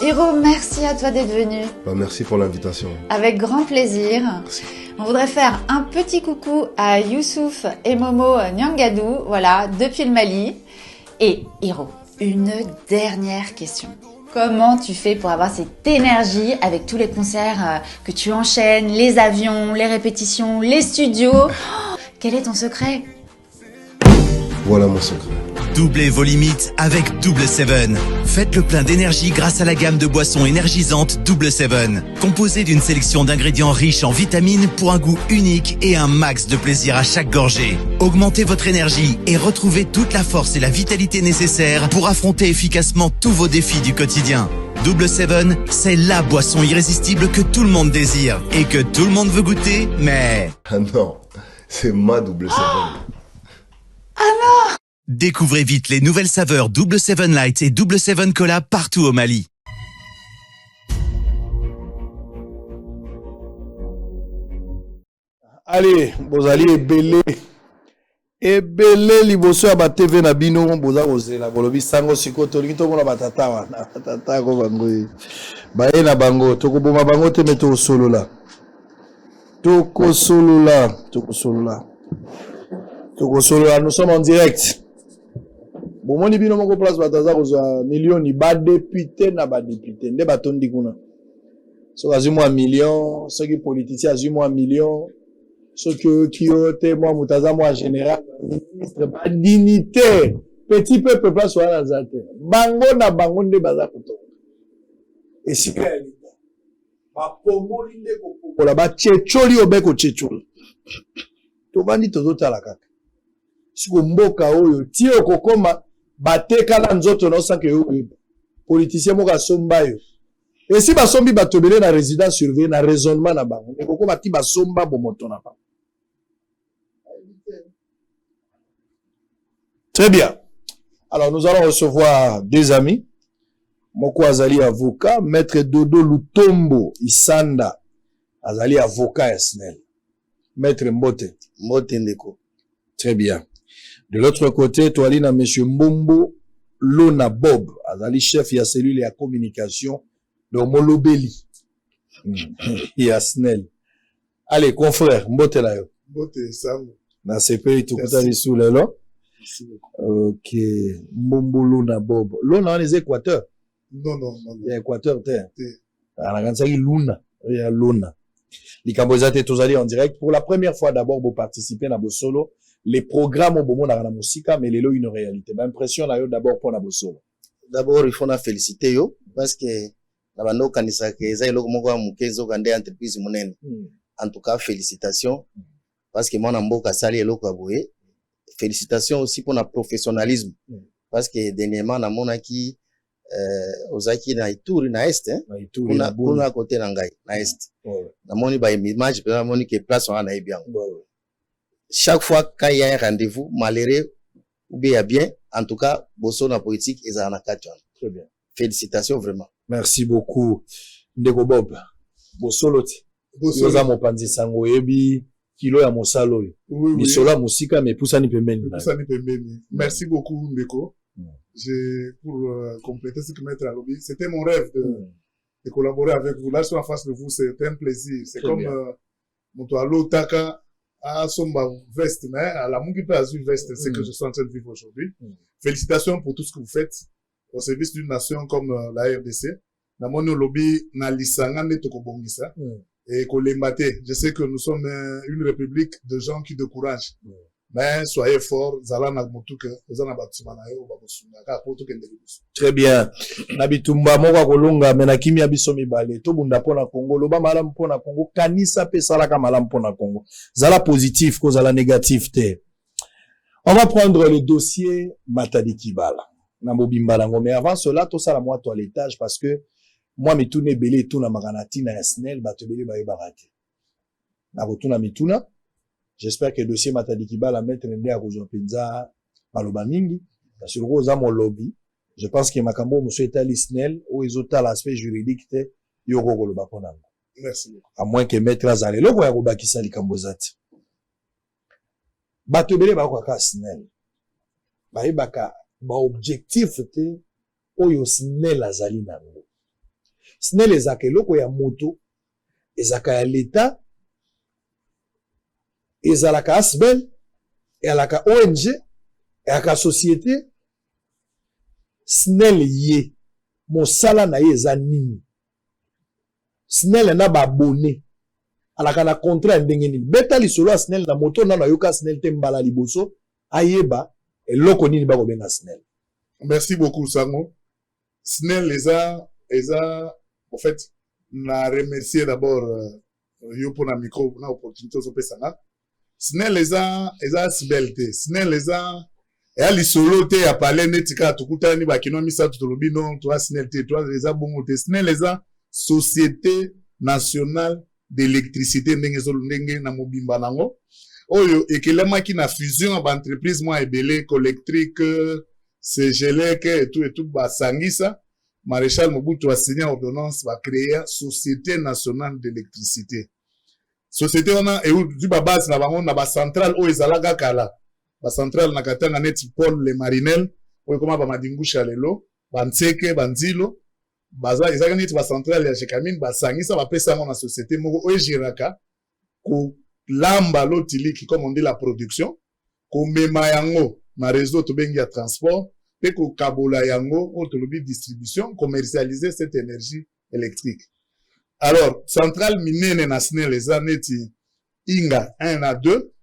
Hiro, merci à toi d'être venu. Merci pour l'invitation. Avec grand plaisir. Merci. On voudrait faire un petit coucou à Youssouf et Momo Nyangadou, voilà, depuis le Mali. Et Hiro, une dernière question. Comment tu fais pour avoir cette énergie avec tous les concerts que tu enchaînes, les avions, les répétitions, les studios? Quel est ton secret? Voilà mon secret. Doublez vos limites avec Double 7. Faites le plein d'énergie grâce à la gamme de boissons énergisantes Double 7. Composée d'une sélection d'ingrédients riches en vitamines pour un goût unique et un max de plaisir à chaque gorgée. Augmentez votre énergie et retrouvez toute la force et la vitalité nécessaires pour affronter efficacement tous vos défis du quotidien. Double 7, c'est la boisson irrésistible que tout le monde désire et que tout le monde veut goûter, mais... Ah non, c'est ma Double 7. Ah non! Découvrez vite les nouvelles saveurs Double 7 Light et Double 7 Cola partout au Mali. Allez, bozali ebele liboso ya ba TV na bino boza kozela bolobi sango siko tolingi tomona batata wana batata ko bango baye na bango tokoboma bango te me tokosolola nous sommes en direct. Bomoni bino moko place bataza kozwa millioni ba député na ba député nde batondi kuna so azwi mwa million soki politicien azwi mwa million soki kiote mwa mutaza mwa général ministre ba dignitaire petit peuple place wana zate bango na bango nde baza kuto esika ya lita bapomoli nde kopokola bachecholi obeko checholi tobandi tozotala kaka siko mboka oyo tie okokoma batekala nzoto na osanke yo politicien moko asomba yo esi basombi batobele na résidence surveillée na raisonnement na bango ekokoma ti basomba bomoto na bango. Très bien. Alors nous allons recevoir deux amis. Moko azali avocat, maître Dodo Lutombo Isanda azali avocat ya SNEL. Maître Mbote Ndeko. Très bien. De l'autre côté, toalina monsieur Mbombo Lona Bob azali chef ya cellule ya communication de Molobeli. Ya SNEL. Allez confrère, Mbote la yo. Mbote sango. Na CPI tukutani sous lelo. Ok, Mbombo Lona Bob. Lona on est Équateur. Non. Il y a Équateur terre. Anaganzaki Luna, il y a Luna. Likambozate tozali en direct pour la première fois d'abord pour participer na Bosolo. Les programmes au moment na musika mais lelo une réalité. Ma impression là yo d'abord pour na Bosolo. D'abord il faut na féliciter yo parce que na bando kanisa ke za iloko moko mukezo kande entreprise munene. En tout cas félicitations parce que moi na mboka sali eloko aboye. Félicitations aussi pour notre professionnalisme parce que dernièrement na monaki ozaki na Ituri na est kuna côté na ngai na est na moni ba image na moni que place on a bien chaque fois quand il y a un rendez-vous malheureux ou bien en tout cas bosso na politique et na katwa. Très bien, félicitations vraiment, merci beaucoup Ndeko Bob Bossoloti bosoza mopanzi sango yebi kilo ya mosalo yo misola musika mais poussani pembeni. Merci beaucoup Ndeko. Pour compléter ce que Maître a dit, c'était mon rêve de collaborer avec vous. Là, je suis en face de vous, c'est un plaisir. C'est comme mon toalo taka à somba veste, mais à la mungi peut azur veste, c'est que je suis en train de vivre aujourd'hui. Félicitations pour tout ce que vous faites au service d'une nation comme la RDC. Na mono lobby na lisanga ne tokobongisa et kolembate. Je sais que nous sommes une république de gens qui découragent. Mais soyez forts, zalana motuke, ozana batimana yo babosunga ka poto kende libusu. Très bien. Nabitumba moko kolonga mena kimia biso mibale to bunda pona Congo, loba malamu pona Congo, kanisa pe salaka malamu pona Congo. Zala positif ko zala négatif te. On va prendre le dossier Matadi Kibala. Na mobimbala ngo, mais avant cela to sala moi toilettage parce que moi mitune belé tout na maganati na SNEL bato belé ba barate. Na botuna mituna. J'espère que le dossier Matadi Kibala mettre ndé a kozwa penza maloba mingi parce que roza mon lobby. Je pense que makambo monsieur etali SNEL ou ezota l'aspect juridique te yoko koloba pona. Merci beaucoup. À moins que maître azale loko ya kobakisa likambo zati. Bato belé ba kwa SNEL. Ba yebaka ba objectif te oyo SNEL azali nango. SNEL ezaka eloko ya moto ezaka ya l'État ezalaka ASBEL ezalaka ONG ezalaka société SNEL ye mosala na ye eza nini SNEL na ba abonné alaka na contrat ndenge nini beta lisolo ya SNEL na moto na yoka SNEL te mbala liboso ayeba eloko nini ba kobenga SNEL. Merci beaucoup Sango. SNEL eza en fait na remercier d'abord yo pour na micro na opportunité zo pesanga. SNEL eza ASBEL te. SNEL eza ya lisolo te ya parler netika tukuta ni bakino misatu tolobi non toi SNEL te toi eza bongo te. SNEL eza Société nationale d'électricité ndenge na mobimba nango oyo ekelemaki na fusion ba entreprise mo ebele collectrique CGLEC et tout basangisa Maréchal Mobutu a signé ordonnance va créer Société nationale d'électricité. Société wana e du base na bango na ba centrale o ezalaka kala ba centrale na katanga net Paul le Marinel o koma ba madingusha lelo ba ntseke ba nzilo baza ezaka net ba centrale ya Jekamine ba sangisa ba pesa ngo na société moko o giraka ko lamba lotiliki comme on dit la production ko mema yango na réseau to bengi ya transport pe ko kabola yango o tolobi distribution commercialiser cette énergie électrique. Alors centrale minene na SNEL eza neti Inga 1 à 2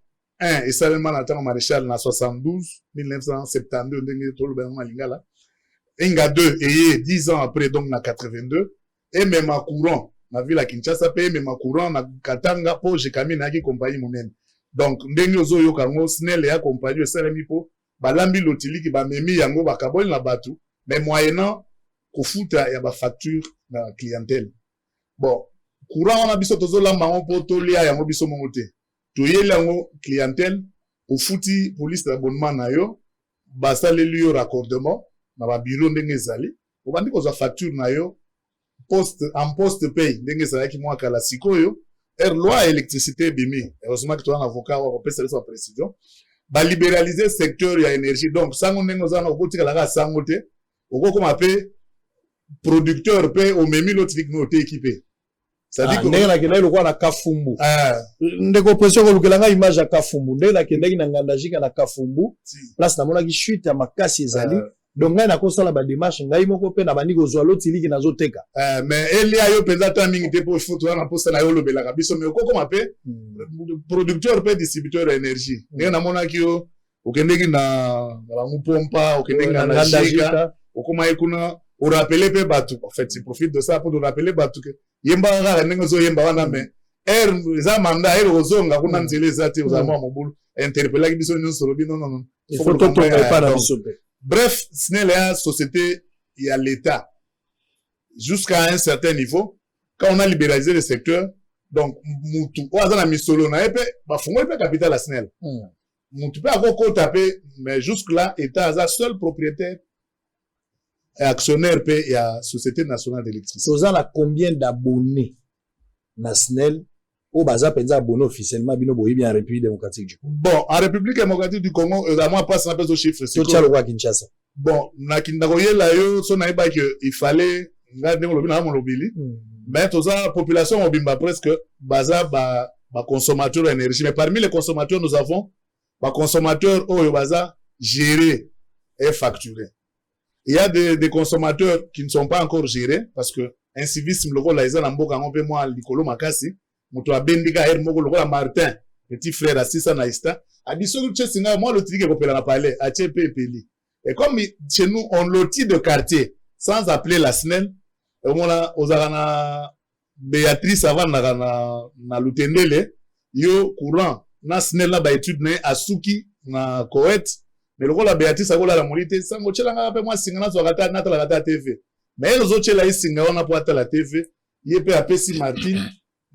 1 et seulement na temps Maréchal na 72 1972 ndenge toloba yango lingala Inga 2 et 10 ans après donc na 82 et même à courant na ville à Kinshasa pe même à courant na Katanga po Jekamine na ki compagnie monene. Donc ndenge ozo yo kango SNEL ya compagnie esalemi po balambi lotiliki ba memi yango bakaboli na batu mais moyennant kofuta ya ba facture na clientèle. Bon courant wana biso tozolamba ngo po tolia yango biso mongo te toyeli yango clientèle ofuti police d'abonnement na yo basaleli yo raccordement na ba bureau ndenge ezali obandi kozwa facture na yo poste en poste pay ndenge ezalaki mwa kala sikoyo loi électricité bimi heureusement que tu as un avocat ou peut faire sa précision ba libéraliser secteur ya énergie donc sango ndenge ozana okotika la sango te okoko mape producteur pe o memi lotique no te équipé ça dit que ndenge na kenda lokwa na Kafumbu ndeko pression ko lukelanga image ya Kafumbu ndenge na kenda na nganda jika na Kafumbu place na mona ki chute ya makasi ezali donc ngai na kosala ba démarche ngai moko pe na bandi kozwa lotiliki na zoteka mais elia yo penza ta mingi te po foto na posta na yo lobelaka biso mais okoko mape producteur pe distributeur énergie ndenge na mona ki yo okendeki na bangu pompa okendeki na nganda jika okoma ekuna o rappeler pe batu en fait il profite de ça pour nous rappeler batu que yemba ngala ndenge zo yemba wana mais za manda ozonga kuna nzele zate ozamwa mobulu interpeller biso nyonso lobi non il faut to pas na biso pe. Bref, SNEL est une société, il y a l'État. Jusqu'à un certain niveau, quand on a libéralisé le secteur, donc, Moutou, on a mis solo, on a fait capital à SNEL. Moutou peut avoir compte tapé, mais jusque-là, l'État a un seul propriétaire et actionnaire, il y a Société nationale d'électricité. Vous avez combien d'abonnés na SNEL? Au Baza Penza abonné officiellement, bino boyi bien en République démocratique du Congo. Bon, en République démocratique du Congo, moi, pas ça au chiffre. C'est tout le roi Kinshasa. Bon, na Kindagoye là, yo, son naïba que il fallait, regarder mon lobby, mon lobby. Mais toute la population obimba presque, Baza, ba consommateur d'énergie. Mais parmi les consommateurs, nous avons, ba consommateurs, oh, Baza, gérés et facturés. Il y a des consommateurs qui ne sont pas encore gérés, parce que, un civisme, le rôle, là, ils ont un beau quand on peut moi, l'icolo makasi. Mutu abendika moko lokola Martin petit frère assisa na ista abiso que singa moi le truc que kopela na parler a tchepe peli et comme chez nous on loti de quartier sans appeler la SNEL et on a ozana Béatrice avant na lutendele yo courant na SNEL na ba étude na asuki na Koweït mais lokola Béatrice akola la molité sango chela nga pe moi singa na zokata na tala kata TV mais les autres chela isinga wana po ata la TV yepe apesi Martin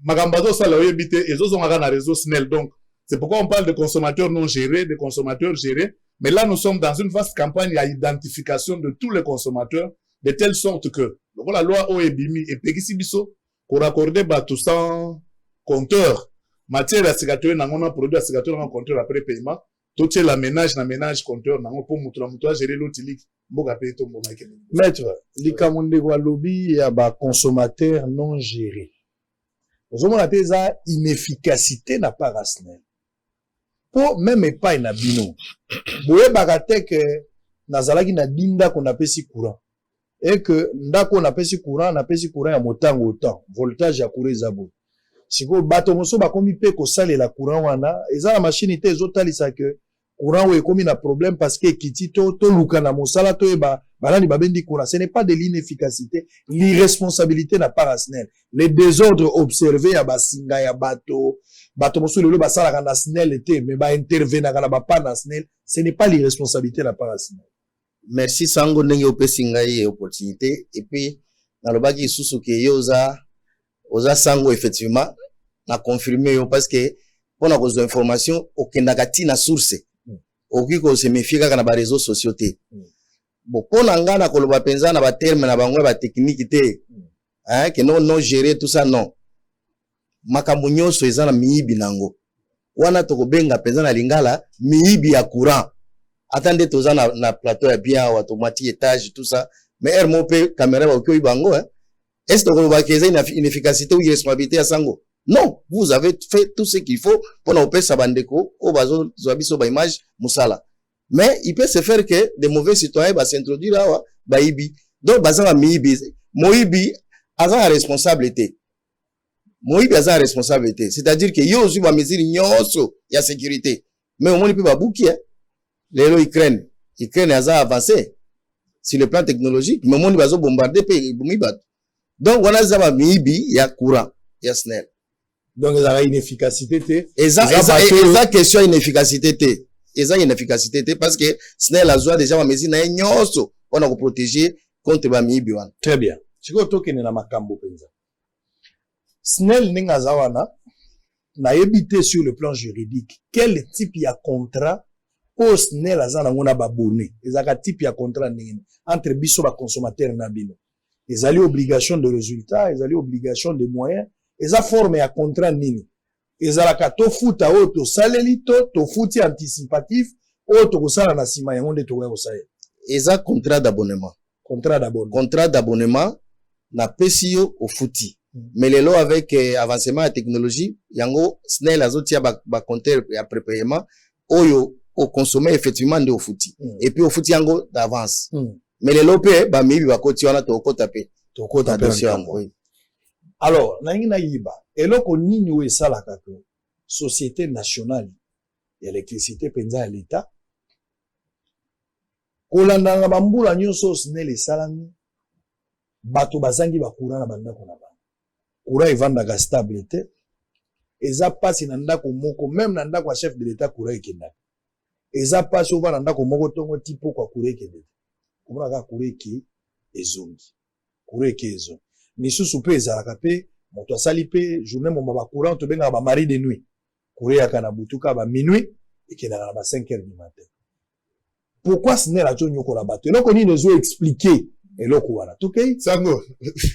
Magambazo sala oyebite et zo zonga na réseau SNEL donc c'est pourquoi on parle de consommateurs non gérés, de consommateurs gérés, mais là nous sommes dans une vaste campagne à identification de tous les consommateurs de telle sorte que la loi OEBIMI et Pegisi Biso pour accorder tout sans compteur matière à cigateur n'a pas produit à cigateur en compteur après paiement tout est la ménage compteur nango pour mutua gérer l'otilique mboka pe to mboma ke maître likamunde kwa lobby ya ba consommateur non géré ozomona te eza inefficacité na part ya SNEL po même epai na bino boyebaka te ke nazalaki na dinda ko napesi courant et que ndako napesi courant ya motango autant voltage ya courant eza boye siko bato mosusu bakomi mpe kosalela courant wana eza na machine te ezotalisa ke courant oyo ekomi na problème parce que ekiti toluka na mosala toyeba balani babendi courant. Ce n'est pas de l'inefficacité, l'irresponsabilité na part ya SNEL, les désordres observés ya basinga ya bato mosusu lelo basalaka na SNEL te mais baintervenaka na bapana na SNEL, ce n'est pas l'irresponsabilité na part ya SNEL. Merci Sango ndenge opesi ngai opportunité et puis nalobaki isusu ke yo oza Sango effectivement na confirmer yo parce que pona kozwa information okendaka tina source oki ko se méfier kaka na ba réseaux sociaux te bon pona nga na koloba penza na ba terme na bangwe ba technique te que non gérer tout ça non makambo nyonso eza na miyibi nango wana to kobenga penza na lingala miyibi ya courant. Attendez tous na plateau ya bien ou automatique étage tout ça mais RMOP caméra ba okoyi bango est-ce que vous avez une inefficacité ou une responsabilité à Sango? Non, vous avez fait tout ce qu'il faut pour nous payer sa bandeko au bazo zoabiso ba image musala. Mais il peut se faire que des mauvais citoyens va s'introduire là ba ibi. Donc baza ba miibi, moibi aza responsabilité. Moibi aza responsabilité, c'est-à-dire que yo aussi ba mesure nyonso ya sécurité. Mais au moins il peut ba bouki lelo Ukraine aza avancé sur le plan technologique, mais au moins il va bombarder pays bumiba. Donc voilà ça va miibi ya courant ya SNEL. Donc il y a une inefficacité te. Eza question inefficacité te. Eza inefficacité te parce que SNEL a besoin déjà ma mesure na nyonso on a protéger contre ba miibi wana. Très bien. Siko tokene na makambo penza. SNEL ninga zawana na ebité sur le plan juridique. Quel type ya contrat au SNEL azana ngona ba bonné. Ezaka type ya contrat nini entre biso ba consommateur na bino. Ils allaient obligation de résultat, ils allaient obligation de moyens, ils ont formé à contrat nini. Ils allaient to futa auto salelito, to futi anticipatif, auto kosala na sima yango de towe kosala. Ils ont contrat d'abonnement. Contrat d'abonnement. Contrat d'abonnement na pesio au futi. Mais les lots avec avancement de technologie, yango SNEL azotia ba compteur ya prépaiement oyo au consommer effectivement de au futi. Et puis au futi yango d'avance. Mais les lopé ba mibi ba koti wana to kota pe dossier yango. Alors nangi na yiba eloko nini we sala ka société nationale électricité penza ya l'état kolanda na bambula nyonso SNEL esalami bato bazangi ba courant na bandako na bango courant evandaka stable te eza pasi na ndako moko même na ndako ya chef de l'état courant ekendaka eza pasi ova na ndako moko tongo tipo kwa courant ekendaka komona kaka courant eki ezongi courant eki ezongi misusu mpe ezalaka mpe moto asali mpe journée moma ba courant tobengaka ba mari de nuit courant yaka na butuka ba minuit ekendaka na ba 5 heures du matin. Pourquoi SNEL a nyokola bato eloko nini ezo expliquer eloko wana tokei Sango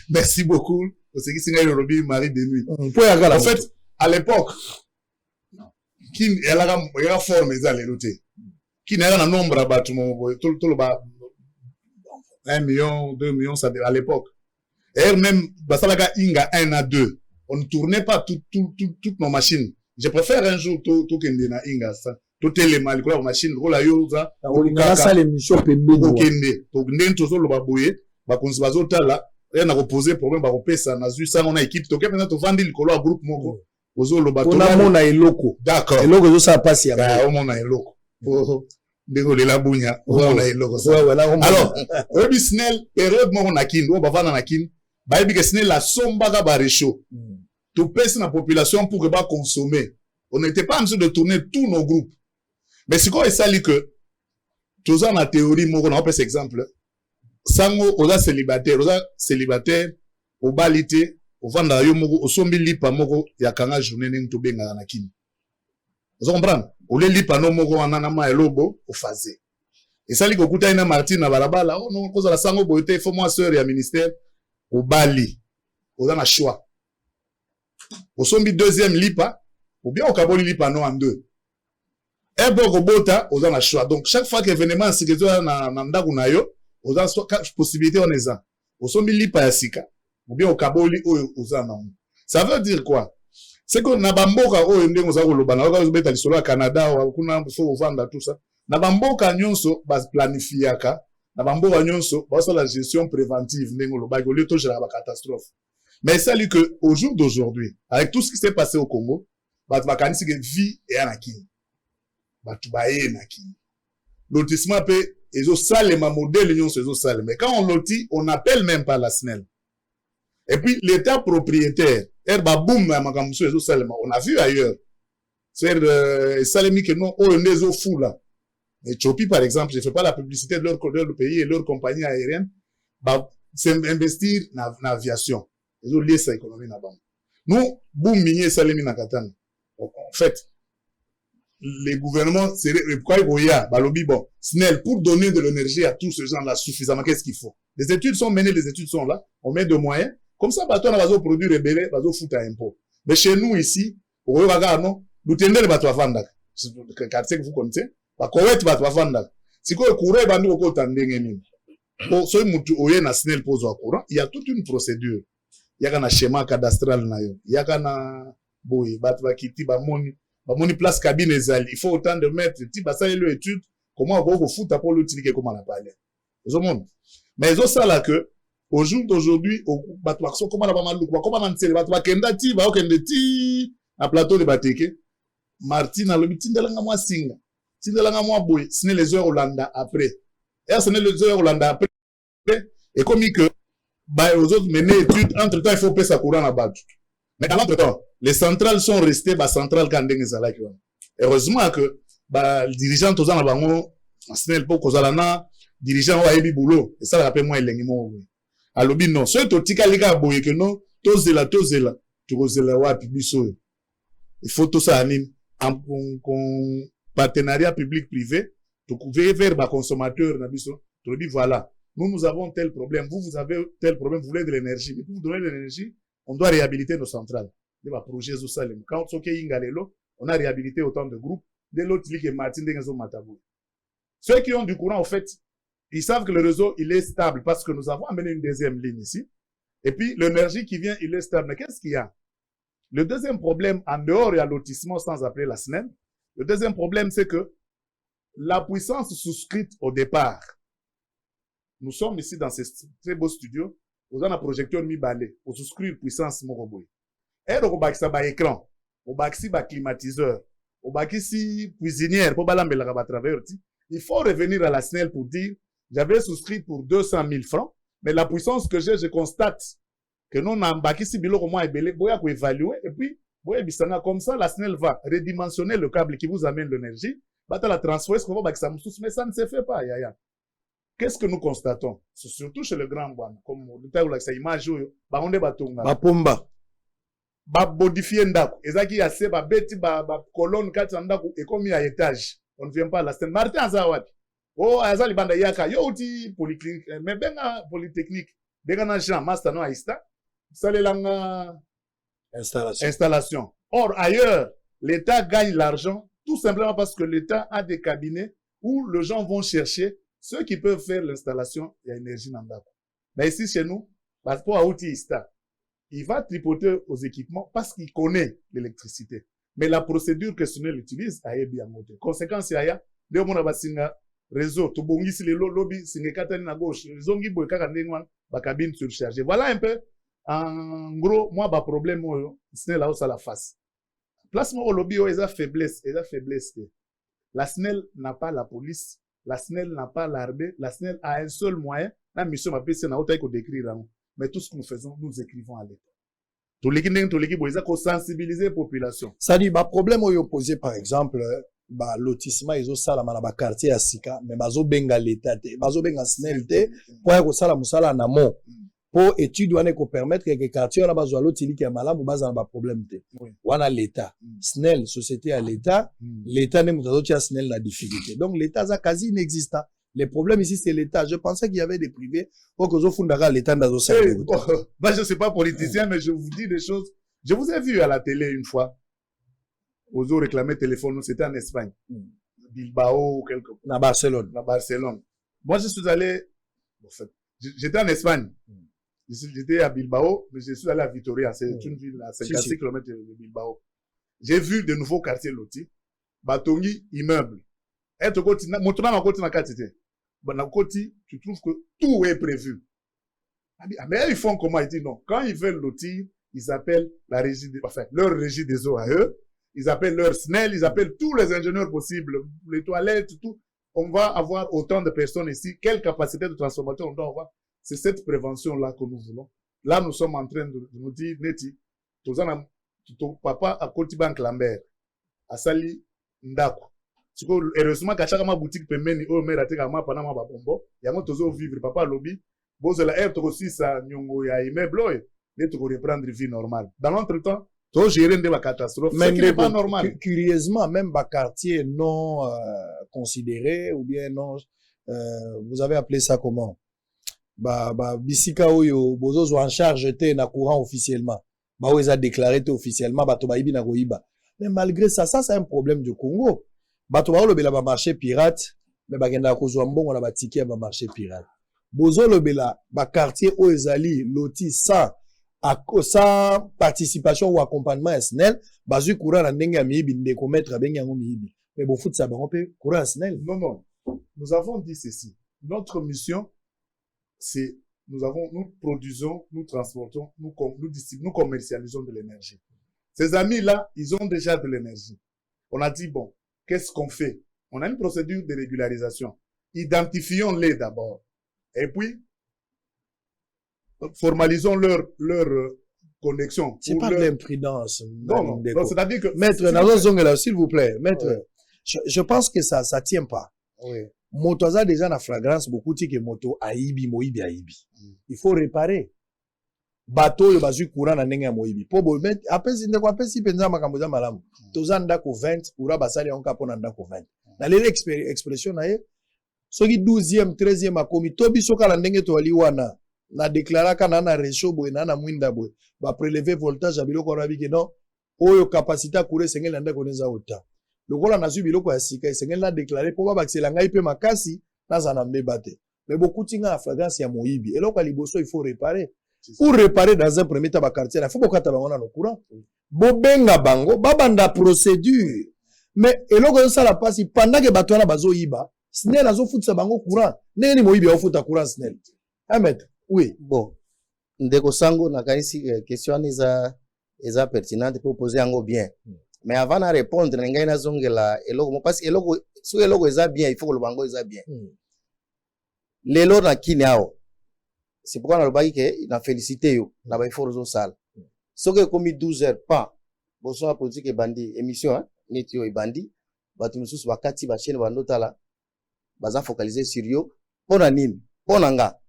merci beaucoup pour ce qui singa lobi mari de nuit. En fait à l'époque qui elle a formé ça les lotés qui n'a un nombre à battre tout le bas 1 million 2 millions ça à l'époque et même basalaka inga 1 à 2 on ne tournait pas toutes nos machines. Je préfère un jour tout kende na inga ça tout les mal quoi machine rola yoza on ça l'émission pembe kende to ndeni tozo lo baboye ba konzi bazotala et na reposer problème ba repesa na zu ça on a équipe to kepena to vandi likolo a groupe moko ozo lo bato on a mona eloko d'accord eloko zo ça passe ya on mona eloko désolé la bunya on mona eloko ça alors rebi SNEL période moko na kin o bavana na kin ba ebi que SNEL la somba ga ba réchaud to pèse na population pour que ba consommer. On n'était pas en mesure de tourner tous nos groupes. Mais c'est quoi ça dit que tous en la théorie, moi on a pris cet exemple. Sango oza célibataire, au balité, au vanda yo moko, au sombi lipa moko ya kanga journée n'en to benga na kini. Vous comprenez? Au le lipa no moko anana ma elobo au phasé. Et ça dit que kuta ina Martine na balabala, oh non cause la sango boité, il faut moi sœur ya ministère au bali. Oza na choix. Au sombi deuxième lipa ou bien au kaboli lipa no en deux. Un bon robot, on a le choix. Donc, chaque fois qu'événement, c'est que tu as un yo, on a possibilité, on est en. On sont mis pas sika. Ou bien au Kaboli, on a ça veut dire quoi? C'est que na bamboka on a lobana, on a solo au Canada, on a vendre tout ça. Na bamboka nyonso, bas planifiaka. Na bamboka nyonso, bas la gestion préventive, ndengo loba, au lieu de gérer la catastrophe. Mais ça lui que, au jour d'aujourd'hui, avec tout ce qui s'est passé au Congo, bas vacances que vie et anaki. Batubaye naki. Lotissement peut, ils ont salé ma modèle, ils ont salé. Mais quand on lotit, on n'appelle même pas la SNEL. Et puis, l'état propriétaire, on a vu ailleurs. C'est Salemi que non, on est au fou là. Et Chopi, par exemple, je ne fais pas la publicité de leur pays et leur compagnie aérienne, c'est investir dans l'aviation. Ils ont lié sa économie là-bas. Nous, boum, minier Salemi Nakatan. En fait, les gouvernements, c'est pourquoi il y a, balobi bon, SNEL, pour donner de l'énergie à tous ces gens-là suffisamment, qu'est-ce qu'il faut? Les études sont menées, les études sont là, on met de moyens, comme ça, bateau, on a besoin de produits rebelles, besoin de foutre à impôt. Mais chez nous, ici, au Rewaga, non, nous tenons les bateaux à vendre. C'est le quartier que vous connaissez, la Koweït bateau à vendre. Si vous courez, bandou, au côté d'Engeni. Pour ceux qui ont un SNEL pose au courant, il y a toute une procédure. Il y a un schéma cadastral, il y a un boy, bateau kiti, bamoni. Mon place cabine il faut autant de mettre ça le étude comment on va foutre pour l'utiliser comme on a parlé mais ils ont ça là que au jour d'aujourd'hui au batouaction comment on va mal comment on sait batouak kendati ba okendeti à plateau de bateke Martin alobi tindelanga moi singa tindelanga moi boy ce n'est les heures Hollanda après et ce n'est les heures Hollanda après et comme que bah aux autres mener étude entre temps il faut payer sa courant à battre. Mais dans l'entretemps, les centrales sont restées, centrales quand heureusement que, les dirigeants, tous en avant, SNEL pour cause dirigeants ont eu boulot. Et ça, rappelle moi, alors, non, soit tu tika liga boye que non, tous là, tu causes là, ouais, public il faut tout ça, en partenariat public-privé, tu pouvez vers les consommateurs, tu dis voilà, nous avons tel problème, vous avez tel problème, vous voulez de l'énergie, mais pour vous donner de l'énergie, on doit réhabiliter nos centrales. Projet quand on a réhabilité autant de groupes, de l'autre ligue Martin de Matabou. Ceux qui ont du courant, en fait, ils savent que le réseau, il est stable parce que nous avons amené une deuxième ligne ici. Et puis, l'énergie qui vient, il est stable. Mais qu'est-ce qu'il y a? Le deuxième problème, en dehors, il y a lotissement sans appeler la SNEL. Le deuxième problème, c'est que la puissance souscrite au départ. Nous sommes ici dans ces très beaux studios. Vous avez un projecteur mi-balé pour souscrire puissance moroboy. Et donc, on a un écran, on a un climatiseur, on a une cuisinière pour balamber à travers. Il faut revenir à la SNEL pour dire, j'avais souscrit pour 200 000 francs, mais la puissance que j'ai, je constate que nous, on a un bakisi bilo comment évaluer, et puis, comme ça, la SNEL va redimensionner le câble qui vous amène l'énergie, la transférer, mais ça ne se fait pas, yaya. Qu'est-ce que nous constatons? C'est surtout chez le grand Bouane, comme le temps où la image, on est batonga. Bapomba. Bodifier ndako. Ezaki ya se, beti, colonne, kati ndako, et comme il y a étage. On ne vient pas à la scène. Martin Azawati. Oh, Azali Banda Yaka. Yo, outi polyclinique. Mais benga polytechnique. Benga na Jean, master no aista. Sale langa installation. Or, ailleurs, l'État gagne l'argent tout simplement parce que l'État a des cabinets où les gens vont chercher ceux qui peuvent faire l'installation de l'énergie dans l'endroit. Mais ici, chez nous, parce que il va tripoter aux équipements parce qu'il connaît l'électricité. Mais la procédure que SNEL utilise a bien monté. Conséquence, il y a des gens réseau, tout bon, ici, les lobbies, c'est à gauche, les ongi boy, la cabine surchargée. Voilà un peu, en gros, moi, le problème, SNEL a aussi la face. Placement au lobby, il y a faiblesse. La SNEL n'a pas la police. La SNEL n'a pas l'armée, la SNEL a un seul moyen, la mission m'a PC n'a autant qu'on décrire, mais tout ce que nous faisons, nous écrivons à l'État. Tout l'équipe, il faut sensibiliser la population. Ça dit, problème où il posé, par exemple, lotissement, ils ont ça, la quartier à Sika, mais ils ont benga l'État, ils ont benga SNEL, pour que ça, la en amont. Pour études, on est permettre que les quartiers, on a besoin de l'autre, qui est malade, on a un problème. On a l'État. SNEL, société à l'État, l'État n'est pas SNEL la difficulté. Donc, l'État, c'est quasi inexistant. Le problème ici, c'est l'État. Je pensais qu'il y avait des privés pour que vous fondiez l'État dans nos services. Je ne suis pas politicien, mais je vous dis des choses. Je vous ai vu à la télé une fois. Aux autres réclamer téléphone, c'était en Espagne. Bilbao ou quelque part. Na Barcelone. À Barcelone. Moi, je suis allé, en fait, j'étais en Espagne. J'étais à Bilbao, mais je suis allé à Vitoria. C'est une ville à 56 km de Bilbao. J'ai vu de nouveaux quartiers lotis. Batongi, immeuble. Et tu côté, maintenant, ma côté, na quantité. Bon, na côté, tu trouves que tout est prévu. Mais ils font comment? Ils disent non. Quand ils veulent lotir, ils appellent la régie, enfin, leur régie des eaux à eux. Ils appellent leur SNEL, ils appellent tous les ingénieurs possibles, les toilettes, tout. On va avoir autant de personnes ici. Quelle capacité de transformation on doit avoir? C'est cette prévention-là que nous voulons. Là, nous sommes en train de nous dire, Neti, ton papa a côté banque Lambert, à Sali Ndako. Heureusement qu'à chaque boutique pembeni, au maire a été à ma panama babombo, il y a toujours vivre, papa lobby, bon, la air aussi ça, nyongo ya immeuble, et tu reprendre une vie normale. Dans l'entretemps, tu gérer de la catastrophe, ce qui n'est pas normal. Curieusement, même les quartiers non considérés, ou bien non, vous avez appelé ça comment? Bisika oyo, bozo en charge te na courant officiellement. Ils ont déclaré officiellement, ibi na goiba. Mais malgré ça, c'est un problème du Congo. Bato ba lobela ba marché pirate, mais bagenda kozwa mbongo na ba ticket ba marché pirate. Bozo lobela ba quartier o ezali loti sans participation ou accompagnement SNEL, bazu courant na ndenge ya miyibi ndeko mettre bengi yango miyibi. Mais bon foot ça bango pe courant SNEL. Non. Nous avons dit ceci. Notre mission, c'est nous produisons, nous transportons, nous commercialisons de l'énergie. Ces amis-là, ils ont déjà de l'énergie. On a dit, bon, qu'est-ce qu'on fait? On a une procédure de régularisation. Identifions-les d'abord. Et puis, formalisons leur connexion. C'est pas de l'imprudence. Non, c'est-à-dire que... Maître, s'il vous plaît, maître, je pense que ça tient pas. Oui. Moto a déjà na fragrance beaucoup que moto aibi. Il faut réparer. Bateau yo bazu courant na ndenge ya moibi. Po bo met apesi ndeko apesi penza makambo za malamu. Toza ndako 20 courant basali onka pona ndako 20. Na lele expression na ye soki 12e 13e akomi to biso kala ndenge to ali wana na déclarer kana na réchaud boy na mwinda boy ba prélever voltage ya biloko rabi ke non oyo capacité courir sengel na ndako neza ota. Lokola na zu biloko ya sika sengel na déclarer po ba bakisela ngai pe makasi na za na mbeba te. Mais beaucoup tinga la fragrance ya moibi. Et lokola liboso il faut réparer. Pour réparer dans un premier temps, quartier, il faut qu'on ait le courant. Bobenga bango, babanda procédure. Mais, et là, ça la passe, pendant que batouana bazo iba, snel azo fout sa bango courant. N'est-ce pas, il faut ta courant snel. Ah, maître, oui. Bon. Ndeko sango, na kanisi, question eza pertinente pour poser ango bien. Mais avant de répondre, n'engaye na zonge la, parce que si eloko eza bien, il faut que le bango eza bien. Lelo na kineao. C'est pourquoi on a dit qu'il a félicité yo, na ba effort zo sale. Ce que comme 12 heures pas, bonsoir politique et bandi émission hein, netio et bandi, ba tu mususu bakati ba chaîne ba notala, baza focaliser sur yo, pona nini, pona nga.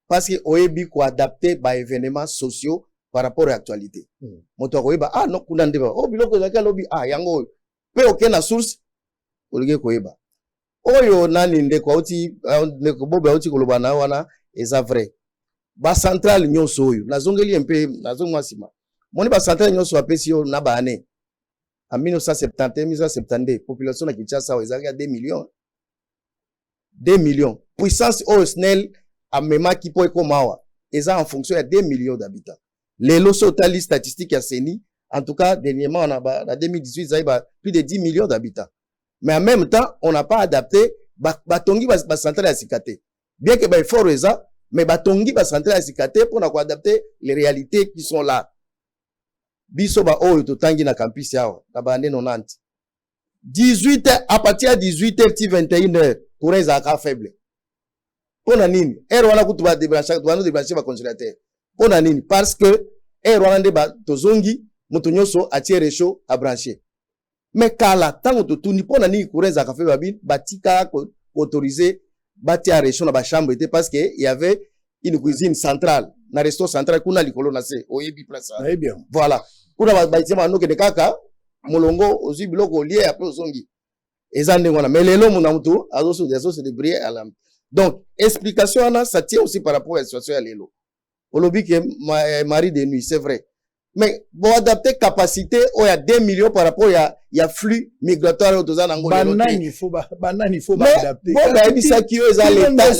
Parce que oyebi ko adapter ba événements sociaux par rapport à l'actualité. Moto ko yeba ah non kuna ndeba, oh biloko za lobi ah yango pe okena source olege ko yeba. Oyo nani ndeko oti ndeko bobe oti koloba na wana eza vrai. Ba centrale nyonso oyo nazongeli mpe nazongwasima moni ba centrale nyonso apesi yo na ba année en 1971 1972 population na Kinshasa ezalaki à 2 millions puissance oyo SNEL amemaki po ekomawa eza en fonction ya 2 millions d'habitants lelo sotali statistique ya CENI en tout cas dernièrement na 2018 ça a plus de 10 millions d'habitants mais en même temps on n'a pas adapté batongi ba centrale ya sikate bien que ba effort eza mais batongi ba centrale sikate pour na adapter les réalités qui sont là. Biso ba oyo to tangi na campus yawa na bande 90. 18h à partir de 18h ti 21h courant za faible. Pona nini? Wana kutu ba débrancher, doit nous débrancher ba congélateur. Pona nini? Parce que wana nde ba tozongi mutu nyonso atie réchaud à brancher. Mais kala tango to tuni pona nini courant za faible babine batika autorisé bâti à réchaud na ba chambre était parce que il y avait une cuisine centrale na restaurant central kuna likolo na se oyebi place très bien voilà kuna ba itima no ke de kaka molongo ozi biloko lié après ozongi ezande ngona mais lelo muna mutu azo se débrouiller à la donc explication na ça tient aussi par rapport à la situation ya lelo olobi que mari de nuit c'est vrai Mais bon adapter capacité il y a 2 millions par rapport il y a flux migratoire au toza nango banani faut adapter bon ba bisa ki yo za l'état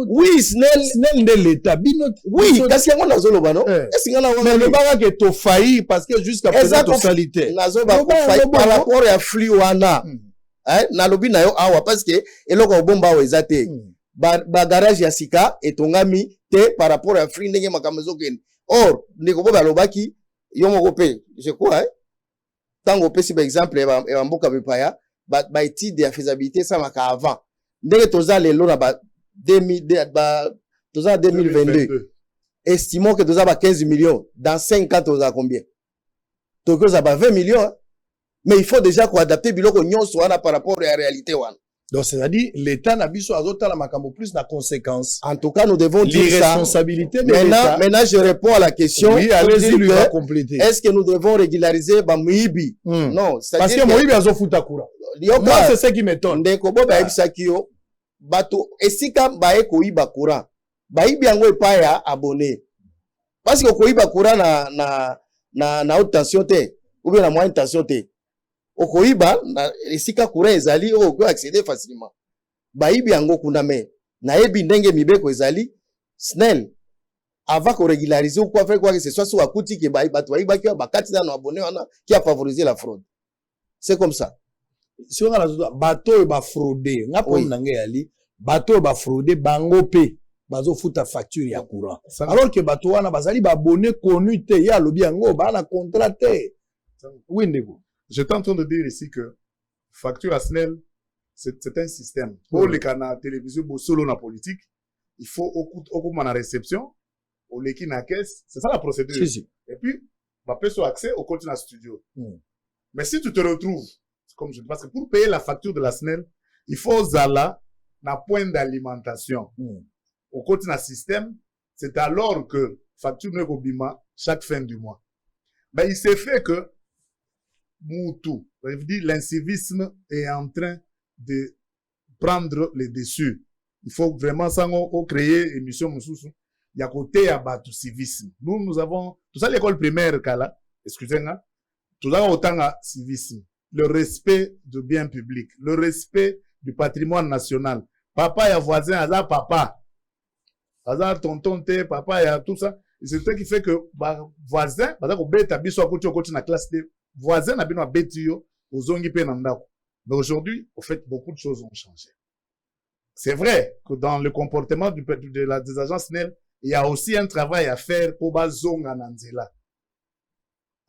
oui snel de l'état bino oui kasi yango nazolo bano est-ce que na mais le banga que to failli parce que jusqu'à présent to salité nazo ba failli par rapport ya flux wana na lobi na yo awa parce que eloko bomba o ezate ba garage ya sika etongami te par rapport à flux ndenge makamezo ken. Or, ndeko bo balobaki yo moko pe je crois tango pesi par exemple e mboka bepaya ba étude ya faisabilité ça maka avant ndenge toza lelo na ba 2022 estimons que toza ba 15 millions dans 5 ans toza combien toko za ba 20 millions mais il faut déjà ko adapter biloko nyonso wana par rapport à la réalité wana. Donc, c'est-à-dire, l'État n'a biso azota la makambo plus na conséquence. En tout cas, nous devons dire ça. Responsabilité de l'État. Maintenant, je réponds à la question. Oui, allez-y, lui va compléter. Est-ce que nous devons régulariser Moïbi? Non. Parce que Moïbi a futa kura. Moi, c'est ce qui m'étonne. Ndeko bo ba ebisakio bato esika ba ekoiba kura. Ba ibi yango epaya abonné. Parce que koiba kura na haute tension te ou bien na moyenne tension te. Okoiba na esika kura ezali oko accéder facilement baibi yango kuna me na yebi ndenge mibeko ezali snel avant ko régulariser ou quoi faire quoi que ce soit sur akuti ke baiba to baiba ki bakati na abonné wana qui a favorisé la fraude. C'est comme ça. Si on a bateau ba frauder ngapo nange yali bateau ba frauder bango pe bazo futa facture ya courant alors que bateau wana bazali ba abonné connu te ya lobi yango ba na contrat te. Oui ndeko. J'étais en train de dire ici que facture à SNEL, c'est un système. Pour les canaux télévision, pour solo la politique, il faut au la réception, au l'équipe na caisse, c'est ça la procédure. Et puis, on peut sur accès au continent studio. Mais si tu te retrouves, comme je dis, parce que pour payer la facture de la SNEL, il faut zala na point d'alimentation. Au continent système, c'est alors que facture ne bima chaque fin du mois. Ben, il s'est fait que Moutou, ça veut dire l'incivisme est en train de prendre les dessus. Il faut vraiment ça créer une émission Moussoussou. Il y a côté à bas tout civisme. Nous avons tout ça l'école primaire kala, excusez-moi, tout ça autant à civisme, le respect du bien public, le respect du patrimoine national. Papa y a voisin, hasard papa, hasard tonton té, papa y a tout ça. C'est ce qui fait que voisin, parce que bête à biso à côté na classe de voisins n'a bien bêtio aux zongi penandako. Mais aujourd'hui, au fait, beaucoup de choses ont changé. C'est vrai que dans le comportement des agences SNEL, il y a aussi un travail à faire pour bazonga nanzela.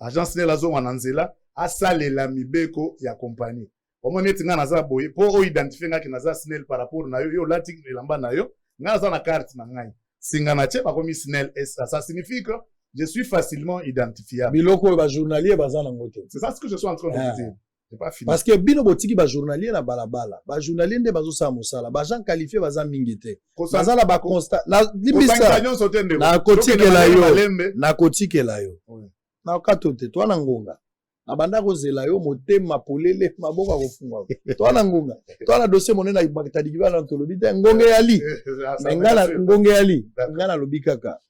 Agence SNEL azonga nanzela, asale la mibeko ya compagnie. Au moins, n'etinga naza boye, pour identifier nga ki naza SNEL par rapport na yo lati elamba na yo, nga naza na carte na ngai. Singa na che, bakomi SNEL, ça signifie que je suis facilement identifiable. Biloko ba journalier baza na ngote. C'est ça ce que je suis en train de dire. C'est pas fini. Parce que bino botiki ba journalier na balabala. Ba journalier nde bazo sa mosala. Ba gens qualifiés baza mingité. Baza na ba constat. Na limisa. Na kotike la yo. Na kotike la yo. Na katote to na ngonga. Na banda ko zela yo motema polele maboko ko funga. To na ngonga. To na dossier monena ibakitadi kibala ntolobi te ngonge yali. Ngala ngonge yali. Ngala lobikaka.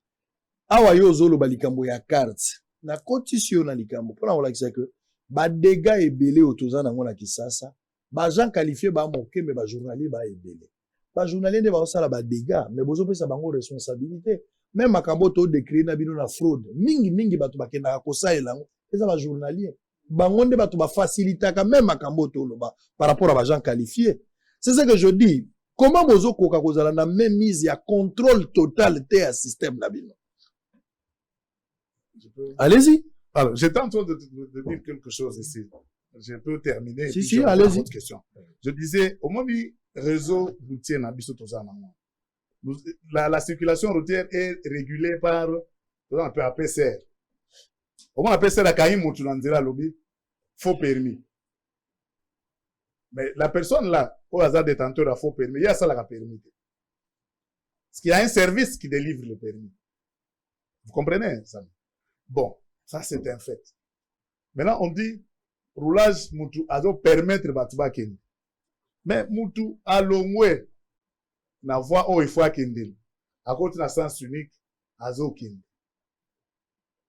Awa yo zolo balikambo ya carte na cotisio na likambo pona olakisa que ba dégâts ebele otoza nango na Kisasa ba gens qualifiés ba moke mais ba journalier ba ebele ba journalier nde ba osala ba dégâts mais bozo pesa bango responsabilité même makambo to décrire na bino na fraude mingi bato bakenda ko saelango eza ba journalier bango nde bato ba facilitaka même makambo to loba par rapport à ba gens qualifiés. C'est ce que je dis, comment bozo koka kozala na même mise ya contrôle total te à système na bino. Allez-y. Alors, j'étais en train de dire quelque chose ici. Je peux terminer. Si, allez-y. Question. Je disais, au moins, le réseau routier n'a la circulation routière est régulée par un peu APCR. Au moins, APCR a quand même lobby, faux permis. Mais la personne là, au hasard détenteur à faux permis, il y a ça là permis. Parce qu'il y a un service qui délivre le permis. Vous comprenez ça? Bon, ça c'est un fait. Maintenant, on dit, roulage moutou, azo permettre batuba kendi. Mais moutou, à l'ongwe, na voie où il faut kendi. À côté na sens unique, azo kendi.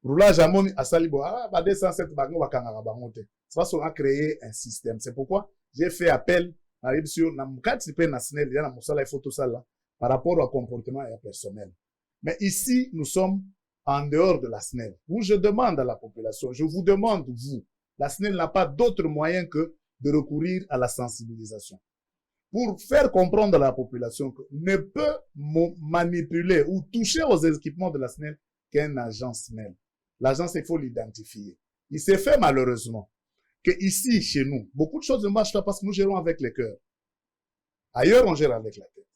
roulage amoni asalibo ba 207 bango bakanga bango te. C'est parce qu'on a créé un système. C'est pourquoi j'ai fait appel à l'édition na mukati pe national ya na musala photo sala par rapport au comportement et personnel. Mais ici nous sommes en dehors de la SNEL. Où je demande à la population, je vous demande vous, la SNEL n'a pas d'autre moyen que de recourir à la sensibilisation. Pour faire comprendre à la population que ne peut manipuler ou toucher aux équipements de la SNEL qu'un agent SNEL. L'agence, il faut l'identifier. Il s'est fait malheureusement que ici, chez nous, beaucoup de choses ne marchent pas parce que nous gérons avec le cœur. Ailleurs, on gère avec la tête.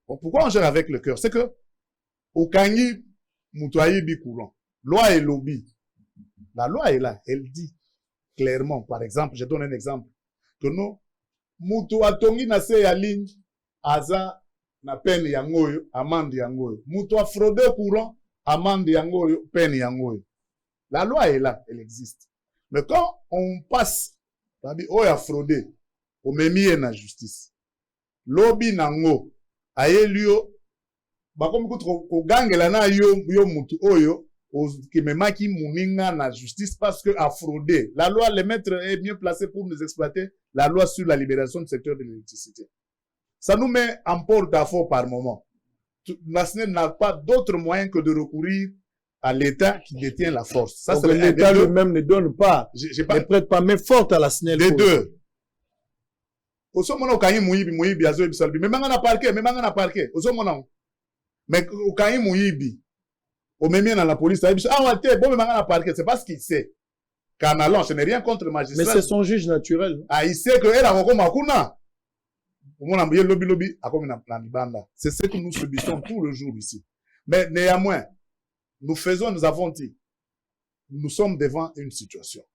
Bon, pourquoi on gère avec le cœur? C'est que, au Kangi, Moutouaï bi courant. Loi et lobby. La loi est là. Elle dit clairement, par exemple, je donne un exemple, que nous, Moutou atongi na se ya ligne, aza na peine yangoyo, amende yangoyo. Moutou a fraudé courant, amende yangoyo, peine yangoyo. La loi est là, elle existe. Mais quand on passe, on a fraudé, on met mis en justice. Lobby nango, aye liyo, bakomi ko gangela na yo mutu oyo, qui me maki muninga na justice parce que a fraudé. La loi, le maître est mieux placé pour nous exploiter la loi sur la libération du secteur de l'électricité. Ça nous met en porte-à-faux par moment. La SNEL n'a pas d'autre moyen que de recourir à l'État qui détient la force. Ça, donc l'État lui-même ne donne pas, ne prête pas main forte à la SNEL. Les deux. Oso mona okanyi muyibi azo ebisalbi. Mais manga na parquet. Oso mona. Mais okanyi muyibi. Au même dans la police, bon, c'est pas ce qu'il sait. Canalon, je n'ai rien contre le magistrat. Mais c'est son juge naturel. Ah, il sait que elle a encore makuna. C'est ce que nous subissons tout le jour ici. Mais néanmoins, nous avons dit, nous sommes devant une situation.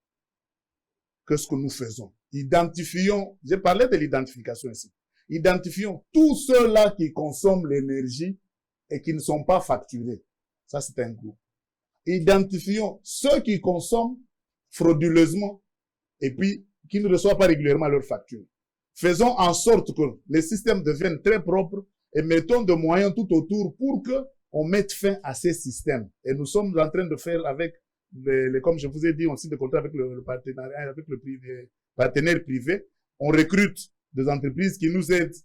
Qu'est-ce que nous faisons? Identifions, j'ai parlé de l'identification ici. Identifions tous ceux-là qui consomment l'énergie et qui ne sont pas facturés. Ça, c'est un groupe. Identifions ceux qui consomment frauduleusement et puis qui ne reçoivent pas régulièrement leurs factures. Faisons en sorte que les systèmes deviennent très propres et mettons des moyens tout autour pour que on mette fin à ces systèmes. Et nous sommes en train de faire avec comme je vous ai dit, on signe des contrats avec le partenariat, avec le partenaire privé. On recrute des entreprises qui nous aident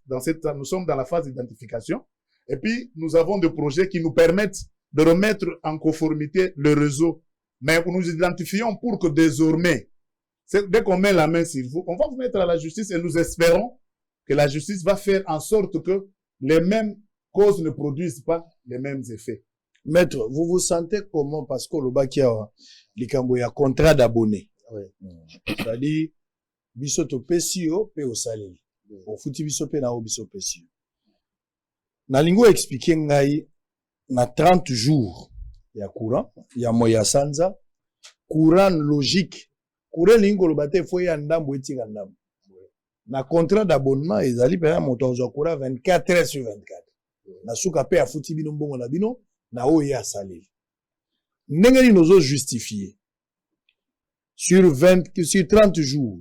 nous sommes dans la phase d'identification. Et puis, nous avons des projets qui nous permettent de remettre en conformité le réseau. Mais nous identifions pour que désormais, dès qu'on met la main sur vous, on va vous mettre à la justice et nous espérons que la justice va faire en sorte que les mêmes causes ne produisent pas les mêmes effets. Maître, vous vous sentez comment? Parce que le bac, il y a un contrat d'abonné. Oui. C'est-à-dire, bisoto pesio, pe au salaire. Au fouti bisope na o bisope pesio. Na lingo expliquer ngai, na 30 jours, il y a courant, il y a moya sanza, courant logique. Courant lingo le bate faut y andambo etika ndambo. Na contrat d'abonnement, ils allaient payer mon temps au courant 24 heures sur 24. Na souka pe a fouti bino mbongo na bino, na o ya salaire. N'engeli nozo justifier. Sur 30 jours,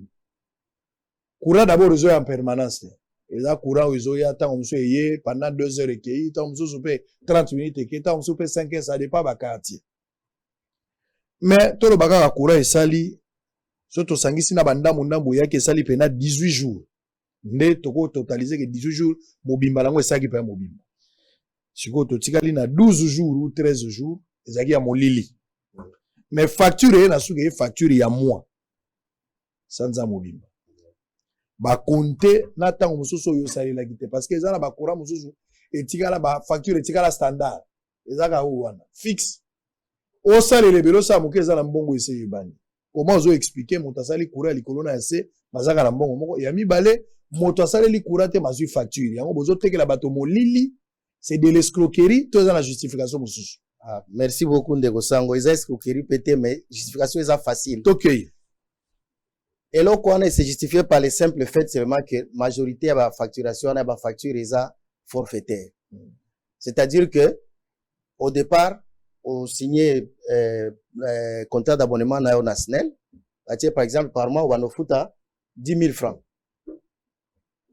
courant d'abord réseau en permanence. Et là, courant réseau y a tant on se pendant 2 heures et qui, tant on se fait 30 minutes et qui, tant on se fait 5 heures, ça dépend de quartier. Mais tout le bagage à courant est sali, surtout sangisi na banda mundambo ya ke sali pena 18 jours. Ne toko totaliser que 18 jours, mobimba lango esaki pa mobimba. Siko to tikali na 12 jours ou 13 jours, ezaki ya molili. Mais facture na suke facture ya mois. Sanza mobimba. Ba compter na tango mususu yo sali la kite parce que ezala ba courant mususu etikala ba facture etikala standard. Ezaka o wana fixe. O sali le belo sa muke ezala mbongo ese yibani. Comment ozo expliquer moto sali courant likolo na ese bazaka na mbongo moko ya mibale moto sali li courant te mazui facture. Yango bozo tekela bato molili c'est de l'escroquerie to za la justification mususu. Ah, merci beaucoup Ndeko Sango. Eza escroquerie peut-être mais justification est facile. Okay. Et là, on est justifié par le simple fait seulement que majorité de la facturation, la facture est forfaitaire. C'est-à-dire que, au départ, on signait contrat d'abonnement na SNEL. Par exemple, par mois, on a foutu 10 000 francs.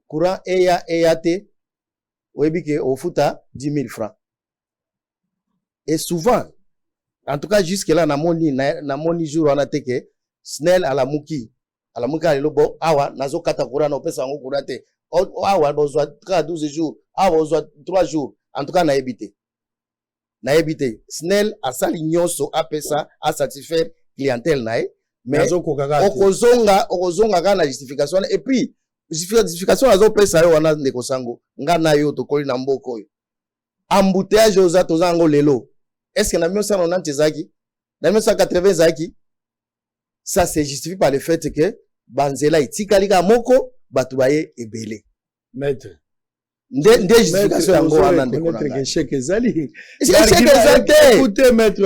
Courant EAT, on a foutu 10 000 francs. Et souvent, En tout cas, jusque-là, na moni jour, on a été que Snell à la Mouki, à le bon, awa, nazo katakura, no pesa en kurate, awa, besoin 12 jours, awa, besoin 3 jours. En tout cas, na évité. Snell a sa lignonso, a pesa, a satisfaire clientèle, mais, okozonga, gana justification, et puis, justification, azo pesa, yo, wana, ndeko sango, nga na yo, tokoli na mboko yo. Embouteillage aux atozango lelo. Est-ce que dans 1990 zaki, dans 1980 zaki, ça se justifie par le fait que banzela itikalika moko batubaye ebele. Maître. Nde justification yango wana ndeko nanga. Échec ezali. Écoutez maître,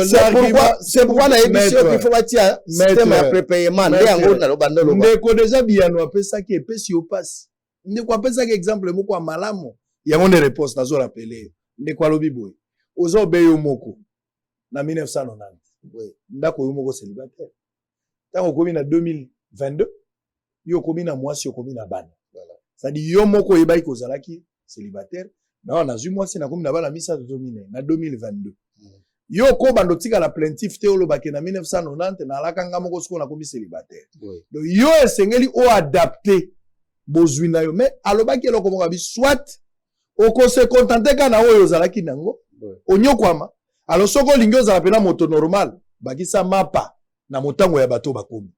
c'est pourquoi na émission qu'il faut batia système ya prépaiement nde yango na lobanda loba. Ndeko déjà biano apesa ki epesi yo passe. Ndeko apesa ki exemple moko ya malamu. Yango ne réponse nazo rappeler. Ndeko alobi boye. Ozo beyo moko. Na 1990. Oui. Ndako yo moko célibataire. Tango komi na 2022, yo komi na mwasi yo komi na bana. Voilà. Ça dit yo moko yebai kozalaki célibataire, mais on a vu mwasi na komi na bana misa domine na 2022. Yo ko bando tika la plaintif te olobaki na 1990 na alaka moko siko na komi célibataire. Oui. Donc yo esengeli o adapter bozwi na yo, mais alobaki eloko moko bi soit oko se contenter kana oyo ozalaki nango. Oui. Onyokwama. Alors, soko lingyo za pena moto normal, bagisa mapa na motango ya bato bakomi.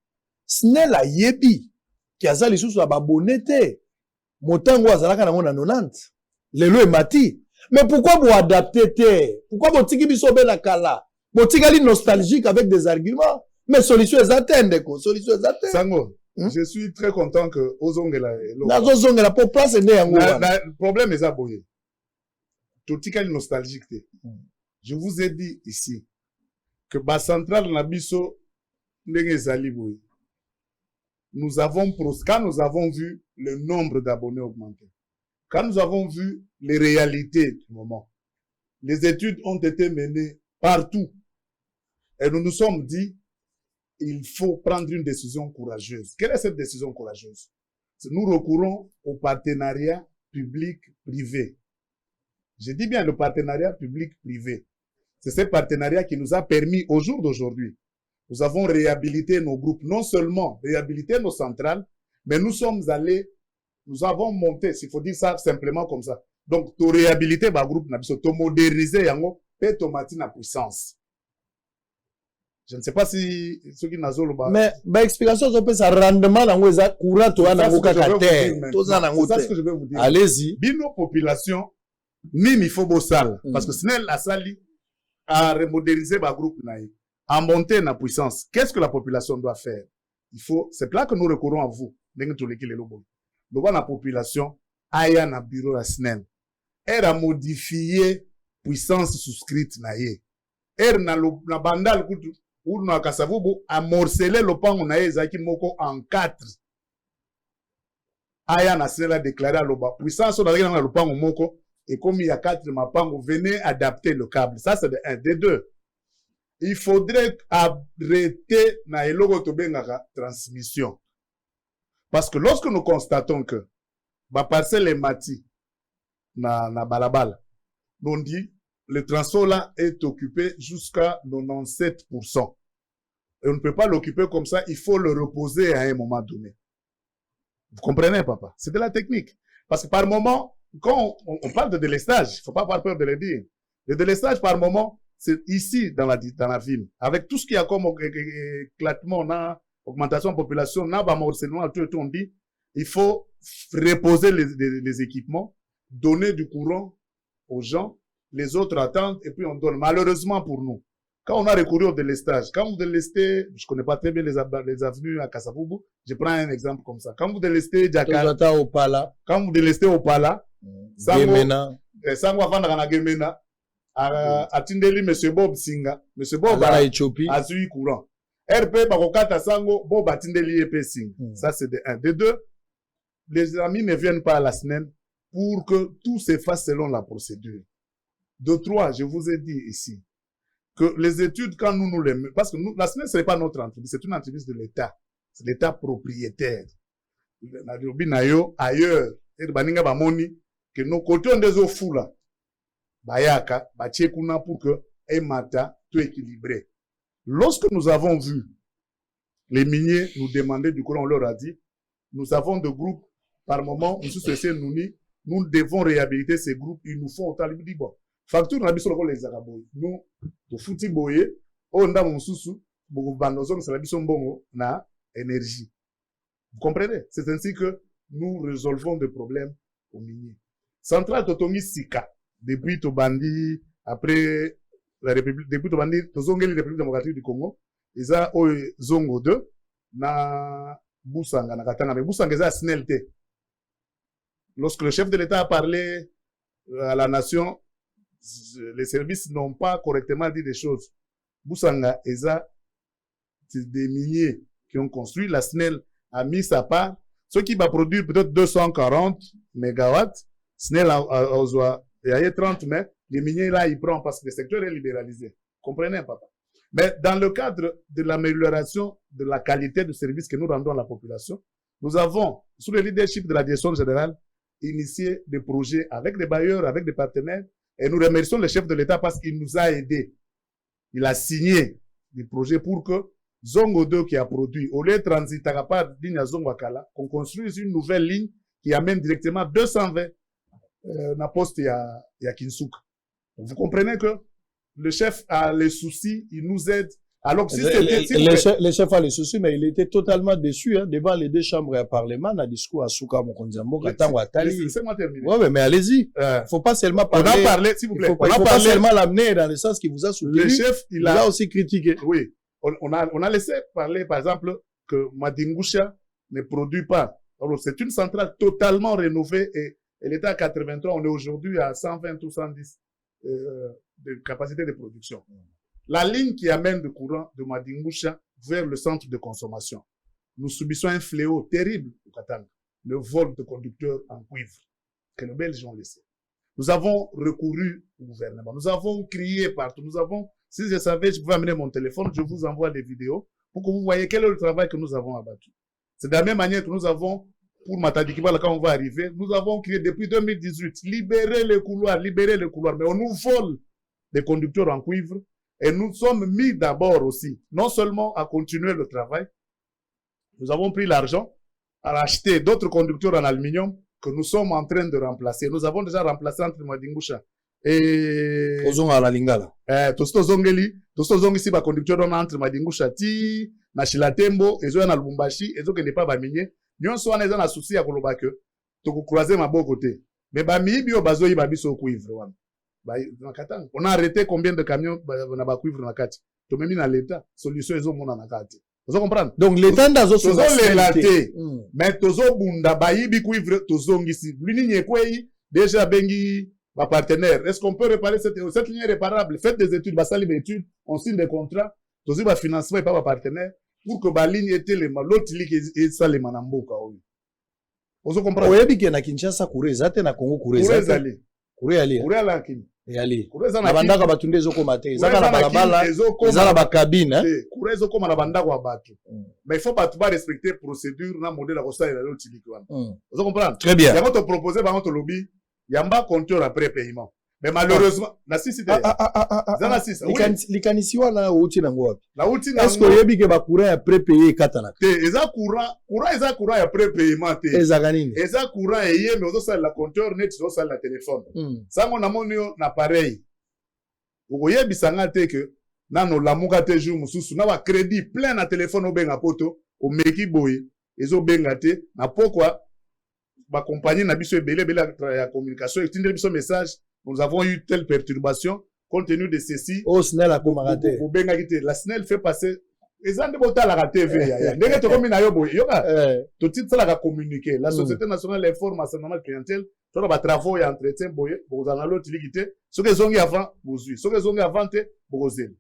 Snell a yebi, ki azali susu ya babonete, motango azalaka na mona 90. Lelo e mati. Mais pourquoi vous adapter te? Pourquoi vous tiki biso be la kala? Vous tiki nostalgique avec des arguments? Mais solution est atteinte, quoi. Solution est atteinte. Sango, je suis très content que Ozongela. Ozongela pour place ne yango. Le problème est aboyé. Tout tiki nostalgique te. Je vous ai dit ici que Bas Central Nabiso Ndengezaliboui, quand nous avons vu le nombre d'abonnés augmenter, quand nous avons vu les réalités du moment, les études ont été menées partout et nous nous sommes dit il faut prendre une décision courageuse. Quelle est cette décision courageuse? Nous recourons au partenariat public-privé. Je dis bien le partenariat public-privé. C'est ce partenariat qui nous a permis, au jour d'aujourd'hui, nous avons réhabilité nos groupes, non seulement réhabilité nos centrales, mais nous avons monté, s'il faut dire ça simplement comme ça. Donc, tu réhabilité ma groupe, tu moderniser yango, et tu maintenir la puissance. Je ne sais pas si ceux qui n'ont pas. Mais, explication, ça peut ça rendement dans le courant, tu as dans c'est ça ce que je vais vous dire. Allez-y. Bino population, il faut beau salle. Parce que Snell la sali, à remoderniser ma groupe, à monter la puissance. Qu'est-ce que la population doit faire? C'est là que nous recourons à vous. Nous la population, aya na bureau à Snell. Elle a modifié puissance souscrite naye. Elle na bandal kutu, ou na kasavubu, a morcelé le pan naye zaki moko en 4. Aya na Snell a déclaré à l'oba. Puissance on a regardé le pan moko. Et comme il y a 4 mapango, venez adapter le câble. Ça, c'est de 1. De 2, il faudrait arrêter na elogo tobengaka transmission. Parce que lorsque nous constatons que ba parcelle est mati na balabala, on dit le transport là est occupé jusqu'à 97%. Et on ne peut pas l'occuper comme ça, il faut le reposer à un moment donné. Vous comprenez, papa? C'est de la technique. Parce que par moment, quand on parle de délestage, il ne faut pas avoir peur de le dire. Le délestage, par moment, c'est ici, dans la ville. Avec tout ce qu'il y a comme éclatement, augmentation de population, morcellement, tout on dit, il faut reposer les équipements, donner du courant aux gens, les autres attendent, et puis on donne. Malheureusement pour nous, quand on a recouru au délestage, quand vous délestez, je connais pas très bien les avenues à Kasavubu, je prends un exemple comme ça. Quand vous délestez Jakar, quand vous délestez Opala, Sango avanda na Gemena, atindeli monsieur Bob Singa, monsieur Bob a eu courant. RP bakokata Sango, Bob atindeli EP Singa. Ça c'est de 1. De 2, les amis ne viennent pas à la semaine pour que tout se fasse selon la procédure. De 3, je vous ai dit ici, que les études, quand nous les mettons, parce que nous, la SNEL, ce n'est pas notre entreprise, c'est une entreprise de l'État. C'est l'État propriétaire. Ailleurs, que nos côtés ont des eaux fous là. Bayaka, Bachekuna pour que Emata, tout équilibré. Lorsque nous avons vu les miniers nous demander du courant, on leur a dit, nous avons des groupes par moment, nous devons réhabiliter ces groupes, ils nous font autant. Il dit, bon, facture, on a mis sur le les Araboy. Nous, au fouti boye, on a mon sous-sous, beaucoup bandozon, c'est la mission bongo, na énergie. Vous comprenez? C'est ainsi que nous résolvons des problèmes aux miniers. Centrale Totongi Sika, depuis Tobandi, après la République, depuis Tobandi, Tozongeli, République démocratique du Congo, ils ont Zongo 2, na Boussanga, na Katanga, mais Boussanga, ils ont SNLT. Lorsque le chef de l'État a parlé à la nation, les services n'ont pas correctement dit des choses. Boussanga, ils ont des miniers qui ont construit, la SNEL a mis sa part, ce qui va produire peut-être 240 mégawatts, SNEL il y a 30, mais les miniers là, ils prennent parce que le secteur est libéralisé. Comprenez, papa? Mais dans le cadre de l'amélioration de la qualité de service que nous rendons à la population, nous avons, sous le leadership de la direction générale, initié des projets avec des bailleurs, avec des partenaires, et nous remercions le chef de l'État parce qu'il nous a aidés. Il a signé des projets pour que Zongo 2 qui a produit, au lieu de transit à part ligne à Zongo Akala, qu'on construise une nouvelle ligne qui amène directement 220 na poste il y a Kinsouk. Vous comprenez que le chef a les soucis, il nous aide. Alors que si le chef a les soucis, mais il était totalement déçu hein, devant les deux chambres à parlement, à discours à Souka Mokondiambo, laissez-moi terminer. Ouais, mais allez-y. Faut pas seulement parler. On a parlé, s'il vous plaît. Il faut pas seulement l'amener dans le sens qui vous a soutenu. Le chef, il a aussi critiqué. Oui. On a laissé parler, par exemple, que Madingusha ne produit pas. Alors, c'est une centrale totalement rénovée et elle était à 83. On est aujourd'hui à 120 ou 110 de capacité de production. La ligne qui amène le courant de Madingusha vers le centre de consommation. Nous subissons un fléau terrible au Katanga. Le vol de conducteurs en cuivre que les Belges ont laissé. Nous avons recouru au gouvernement. Nous avons crié partout. Nous avons, si je savais, je pouvais amener mon téléphone, je vous envoie des vidéos pour que vous voyez quel est le travail que nous avons abattu. C'est de la même manière que nous avons, pour Matadi Kibala, quand on va arriver, nous avons crié depuis 2018, libérez les couloirs, mais on nous vole des conducteurs en cuivre et nous sommes mis d'abord aussi, non seulement à continuer le travail, nous avons pris l'argent à acheter d'autres conducteurs en aluminium que nous sommes en train de remplacer. Nous avons déjà remplacé entre Madingusha et Ozonga la lingala. Tosto Zongeli, Tosto Zongi si ba conducteur entre Madingusha ti na Shilatembo, ezo na Lubumbashi, ezo ke ne pas ba minye. Nyonso wana eza na souci ya koloba que to ko croiser maboko te. Mais ba mi bio bazo yi ba biso cuivre wana. Ba na Katanga. On a arrêté combien de camions na ba cuivre na kati. To memi na l'état, solution ezo mona na kati. Vous comprenez? Donc l'état ndazo so relaté. Mais tozo bunda ba yibi cuivre tozongisi. Luni nyekwei déjà bengi ma partenaire. Est-ce qu'on peut réparer cette ligne réparable? Faites des études, basali des études, on signe des contrats, tozi ba financement et pas ma partenaire pour que ba ligne était l'autre ligne et ça les manamboka oui. Vous comprenez? Oyebi ke na Kinshasa kureza te na Congo kureza. Kureza la kini. Yali. Kureza na bandaka batunde ezoko mate. Zaka na balabala, ezala ba cabine, kureza koma na bandaka wa batu. Mais il faut pas respecter procédure na modèle la kosa la l'autre ligne wana. Vous comprenez? Très bien. Ya moto proposer ba moto lobby yamba compteur après paiement. Mais malheureusement, na sisi te. Zana sisi. Likanisi wana outi nango wapi? La outi nango. Est-ce que yebi ke ba courant ya prépayé katana? Te, eza courant ya prépaiement te. Eza ganini? Eza courant eye mais ozo sala la compteur net ozo sala la téléphone. Sango na monio na pareil. Oye bisanga te que nano lamuka te jour mususu na ba crédit plein na téléphone obenga poto o meki boye ezo benga te na pourquoi ba compagnie na biso ebele ya communication etindre biso message. Nous avons eu telle perturbation, compte tenu de ceci. Oh, SNEL a comment raté? La SNEL fait passer. Les gens de Bota la TV. Dès que tu communes à Yobo, tout de suite, ça l'a communiqué. La Société nationale informe à sa normale clientèle. Tu as des travaux et entretien, vous en avez l'autre liquidité. Ce que ont avant, vous suivez. Ce que ont avant, vous zèle.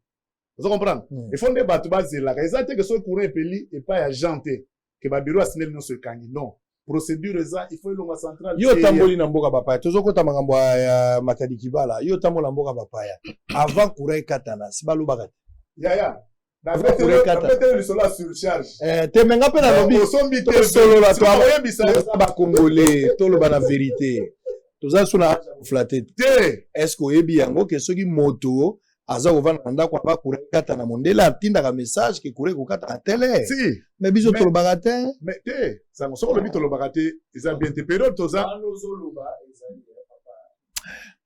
Vous comprenez? Il faut des bâtiments là. Ils ont que ce courant est payé et pas agenté. Que le bureau à SNEL non se gagne. Non. Procédure eza il faut longa centrale yo tamboli na mboka bapaya tozokota makambo ya Matadi Kibala yo tambola mboka bapaya avant courant katana sibalo bakati ya na peut-être le solar surcharge te menga pe na lobi solo la toi ba congolais tolo ba la vérité toza suna flatter te est-ce que oyebi yango que soki moto aza kovanda ndako aba courant kata na mondela atindaka message ke courant kokata na tele si mais biso tolobaka te mais te sango soko lobi tolobaka te eza bien te période toza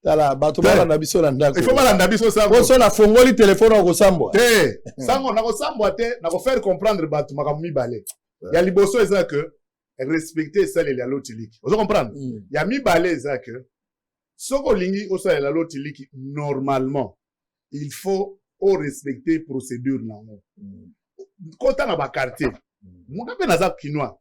tala bato balanda biso na ndako il faut balanda biso sango so na fongoli telefone okosambwa te sango nakosambwa te nakofaire comprendre bato makambo mibale ya liboso eza que respecter esaleli ya lotiliki ozo comprendre ya mibale eza que soko olingi osalela lotiliki normalement il faut respecter procédure nango kota na bakartier monga mpe naza kinois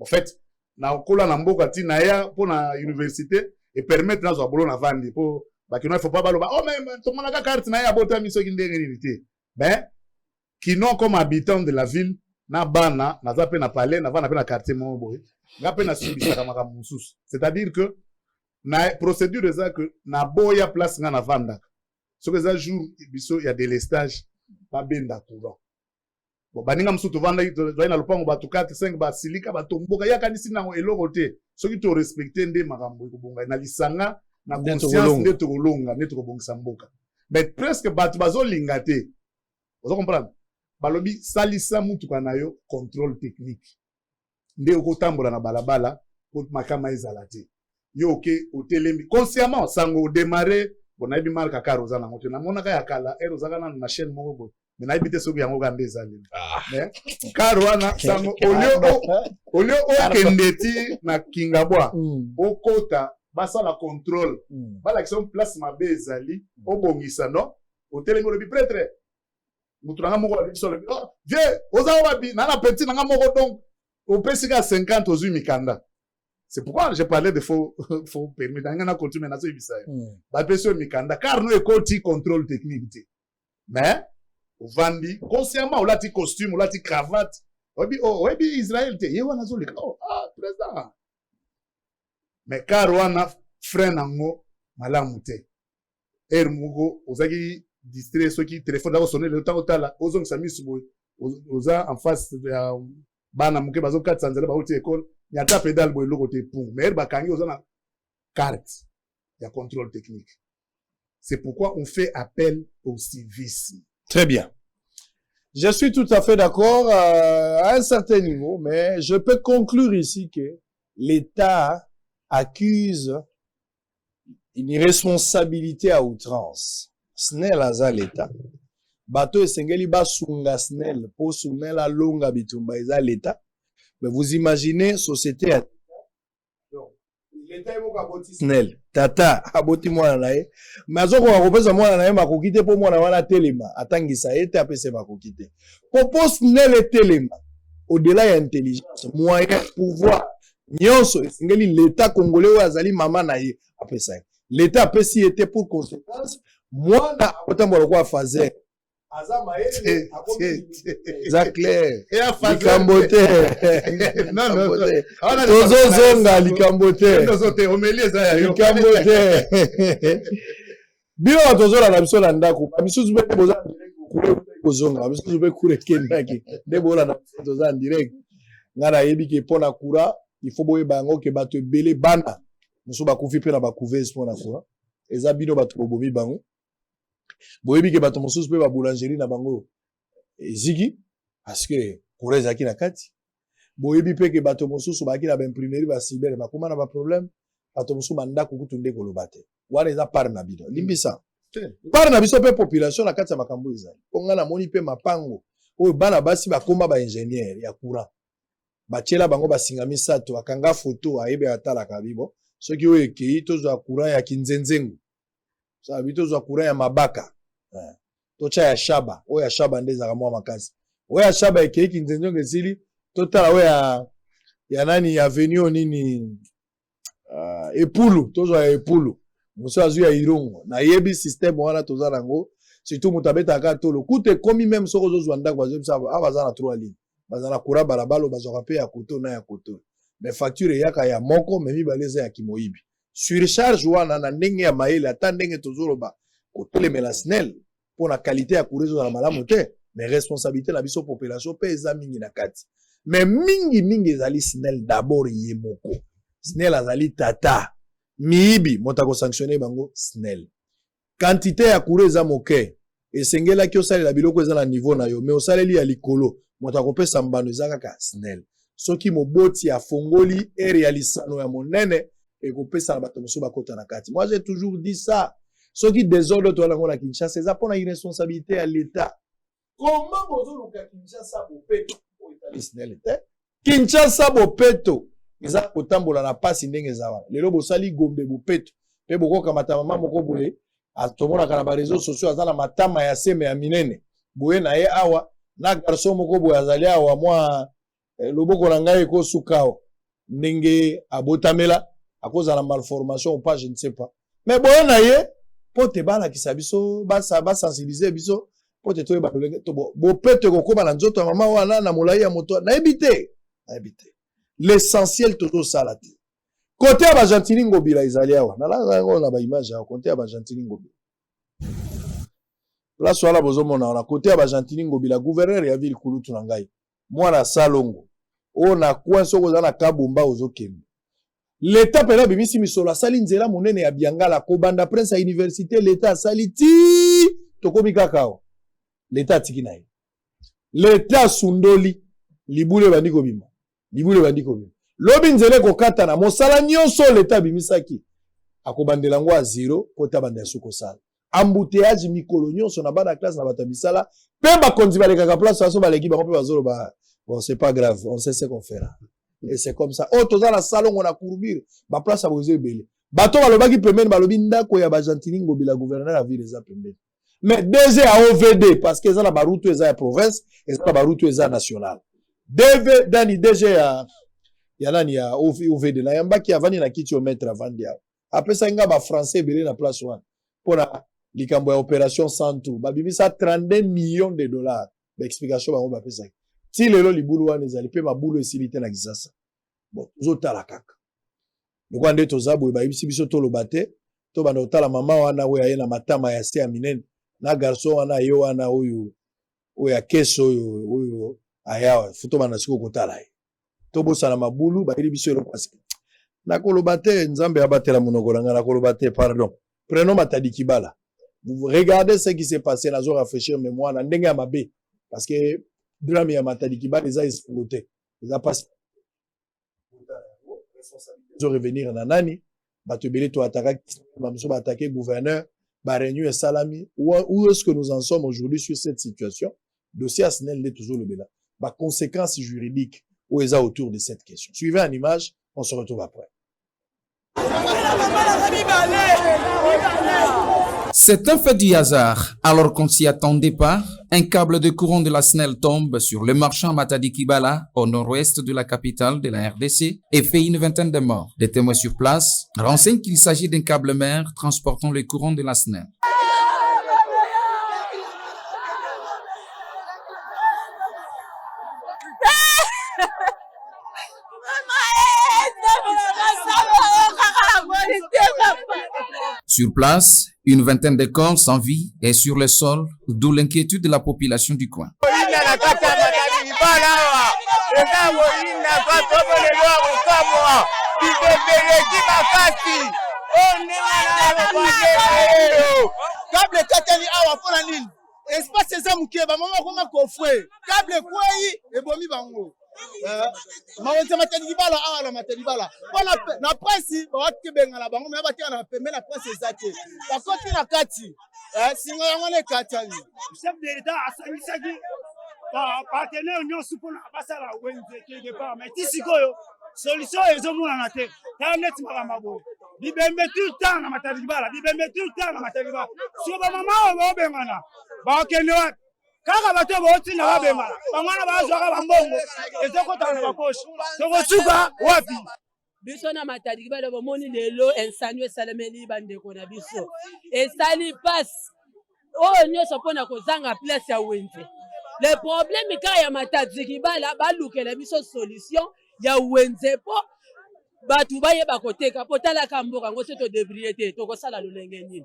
en fait nakola na mboka ntina ya mpo na université et permettre nazwa bolo na vandi mpo bakinois il faut pas baloba oh mais tomonaka carte na ye abotami soki ndenge nini te ben kinois comme habitant de la ville na bana naza mpe na palais navanda mpe na quartier moko boye nga mpe nasimbisaka makambo mosusu c'est-à-dire que na procédure eza que naboya place nga navandaka soki eza jour biso ya délestage babenda courant bon baninga mosusu tovandaki tozali na lopango bato 4-5 basilika batomboka yakanisi nango eloko te soki torespecte nde makambo ekobonga na lisanga na conscience nde tokolonga nde tokobongisa mboka mais presque bato bazolinga te ozo comprendre balobi salisa mutuka na yo contrôle technique nde okotambola na balabala po makama ezala te yo oke otelemi consciemment sango odémarrer bonayebi marka kar oza nango te namonaka ya kala ere ozaka nano na chaîne moko boye me nayebi te soki yango kande ezali mais kar wana sango olio okende ti na kingabwa okota basala contrôle balakisa place mabe ezali obongisa no otelemi olobi prêtre mutu nanga moko alobi biso alobi vieux oza wapi nana petit nanga moko donc opesika 50 ozwi mikanda. C'est pourquoi j'ai parlé de faux permis. Dans un continue maintenant, c'est ça. Bah, personne mikanda. Car nous écoutons contrôle technique. Mais, on vend consciemment, on a dit costume, on a dit cravate. On dit, oh, oui, Israël, te, yé, on a dit, oh, ah, président. Mais car on a frein en mot, malamute. Mugo, on a dit, distrait ceux qui téléphone d'abord sonner le temps au tala, aux hommes s'amusent, aux en face de bana muke bazo 400 ba uti école nyata pédale boy loko te pung mais ba kangi ozana carte ya contrôle technique. C'est pourquoi on fait appel au civisme. Très bien. Je suis tout à fait d'accord à un certain niveau, mais je peux conclure ici que l'État accuse une irresponsabilité à outrance. Snel aza l'État. Bato esengeli basunga snel po sunela longa bitumba eza l'État. Mais vous imaginez société à l'État est aboti snel tata aboti mwana nae mais azoko akopesa mwana nae makoki te po mwana wana telema atangisa ete apese makoki te po snel etelema au-delà ya intelligence moyen pouvoir nyonso esengeli l'État congolais oyo azali mama na ye apesa l'État apesi ete pour conséquence mwana akotambola kwa fazer azama ete akomi za clair likambote non tozozonga likambote tozote omeli eza ya likambote bino tozola na biso na ndako bamisusu mpe boza kozonga bamisusu mpe kure kendaki nde bola na toza en direct nga nayebi ke mpo na kura il faut boyeba yango ke bato ebele bana mosusu bakufi mpe na bacouvese mpo na kura eza bino bato bobomi bango boyebi ke bato mosusu mpe ba boulangerie na bango eziki parce que courant ezalaki na kati boyebi mpe ke bato mosusu baki na baimprimerie basibele bakoma na baproblème bato mosusu bandako kutu nde koloba te wana eza part na bino limbisa part na biso mpe population na kati ya makambo ezali mpo nga namoni mpe mapango oyo bana basi bakoma baingénieur ya courant batiela bango basinga misato akanga foto ayebi atalaka bibo soki oyo ekei tozwa courant ya kinzenzengu ça veut dire courant ya mabaka tocha ya shaba oyo ya shaba nde ezaka mwa makasi oyo ya shaba ekei kinzenzengu esili totala oyo ya nani ya avenue nini epulu tozwa ya epulu mosu azwi ya irongo nayebi système wana toza nango surtout moto abetaka tolo kute komi même soko ozozwa ndako bazobisa awa baza na 3 lignes baza na courant balabala bazwaka mpe ya koto na ya koto mais facture eyaka ya moko mais mibale eza ya kimoyibi surcharge wana na ndenge ya mayele ata ndenge tozoloba kotelemela snel mpo na qualité ya courant ezozala malamu te mais responsabilité na biso population mpe eza mingi na kati mais mingi ezali snel d'abord ye moko snel azali tata miyibi moto akosanctionne bango snel quantité ya courant eza moke et sengela ki osali la biloko eza na niveau na yo mais osaleli ya likolo moto akopesa mbano eza kaka SNEL soki moboti afongoli erealisano ya monene ekopesa na bato mosusu bakota na kati. Moi j'ai toujours dit ça, soki désordre to lango na Kinshasa eza pona irresponsabilité ya l'état. Comment bozoluka Kinshasa bopeto o SNEL te Kinshasa bopeto eza kotambola na pasi ndenge eza wana lelo bosali Gombe bopeto pe bokoka matama moko boye atomonaka na ba réseaux sociaux aza na matama ya seme ya minene boye na ye awa na garçon moko boye azali awa mwa loboko na ngai ekosuka ndenge abotamela akoza na malformation ou pas je ne sais pas mais boye na ye po te balakisa biso basensibiliser biso po te toyeba bopeto kokoma na nzoto ya mama wana na molai ya moto nayebi te l'essentiel tozosala te côté ya bajantini ngobila ezali awa nalanga yango na baimage awa côté ya bajantini ngobila place wana bozomona wana côté ya bajantini ngobila gouverneur ya ville kulutu na ngai mwana salongo oyo na coin soko oza na kabumba ozokende l'état pena bimisi misolo asali nzela monene ya biangala kobanda prince ya université l'état asali ti tokomi kaka awa l'état atiki na ye l'état asundoli libule bandi kobima lobi nzele kokata na mosala nyonso l'état bimisaki akobandela yango a zero po ta banda suko sala embouteillage mikolo nyonso na bana classe na bata misala pe bakonzi balekaka place aso baleki bango pe bazolo ba bon c'est pas grave on sait ce qu'on fera et c'est comme ça oh toza na salon on a courbir ba place a boze belé bato balobaki pembeni balobi ndako ya bajantini ngobila gouverneur a ville eza pembeni mais DG à OVD parce que eza na barutu eza ya province eza na barutu eza national DV dani DG ya nani ya OVD na yambaki avani na kiti o maître avandi ya apesa nga ba français belé na place wana pona likambo ya opération centre babimisa 32 millions de dollars d'explication bango bapesa ti lelo libulu wana ezali pe mabulu esilite na Kisasa bon tozotala kaka lokwa nde tozaboye bayibisi biso toloba te to banda otala mama wana oyo aye na matama ya se ya minene na garçon wana ye wana oyo ya keso oyo ayawa futo banda siko kotala ye tobosana mabulu bayeli biso elo parce nakoloba te nzambe abatela monoko na nga nakoloba te pardon prenons Matadi Kibala vous regardez ce qui s'est passé na zo rafraîchir mémoire na ndenge ya mabe parce que drame ya Matadi Kibala eza escoté eza pas zo revenir na nani bato belé to attaquer bamso ba attaquer gouverneur ba réunion et salami où est-ce que nous en sommes aujourd'hui sur cette situation dossier SNEL n'est toujours le bela ba conséquences juridiques ou est autour de cette question. Suivez en image, on se retrouve après. C'est un fait du hasard. Alors qu'on s'y attendait pas, un câble de courant de la SNEL tombe sur le marchand Matadi Kibala, au nord-ouest de la capitale de la RDC, et fait une vingtaine de morts. Des témoins sur place renseignent qu'il s'agit d'un câble mère transportant le courant de la SNEL. Sur place, une vingtaine de corps sans vie et sur le sol, d'où l'inquiétude de la population du coin. Maonza Matadi Kibala ala Matadi Kibala bona na presse baote bengala bango me batia na pembe na presse ezate bakoti na kati singa yango ne katani chef de l'état asangisaki ba partenaire union supona basala wenze quelque part mais tisikoyo solution ezomuna na te ta net makamba bo bibembe tout temps na Matadi Kibala bibembe tout temps na Matadi Kibala so ba mama ba bengana ba okende wa kaka bato boti na babengala bangwana bazwaka bambongo ezokota na bakoshi tokosuka wapi biso na Matadi Kibala bomoni lelo ensanu esalemeli bandeko na biso esali passe oyo nyonso mpona kozanga place ya wenze le problème ka ya Matadi Kibala balukela biso solution ya wenze po batu bayeba koteka po talaka mboka ngo se to débrouiller te tokosala lolenge nini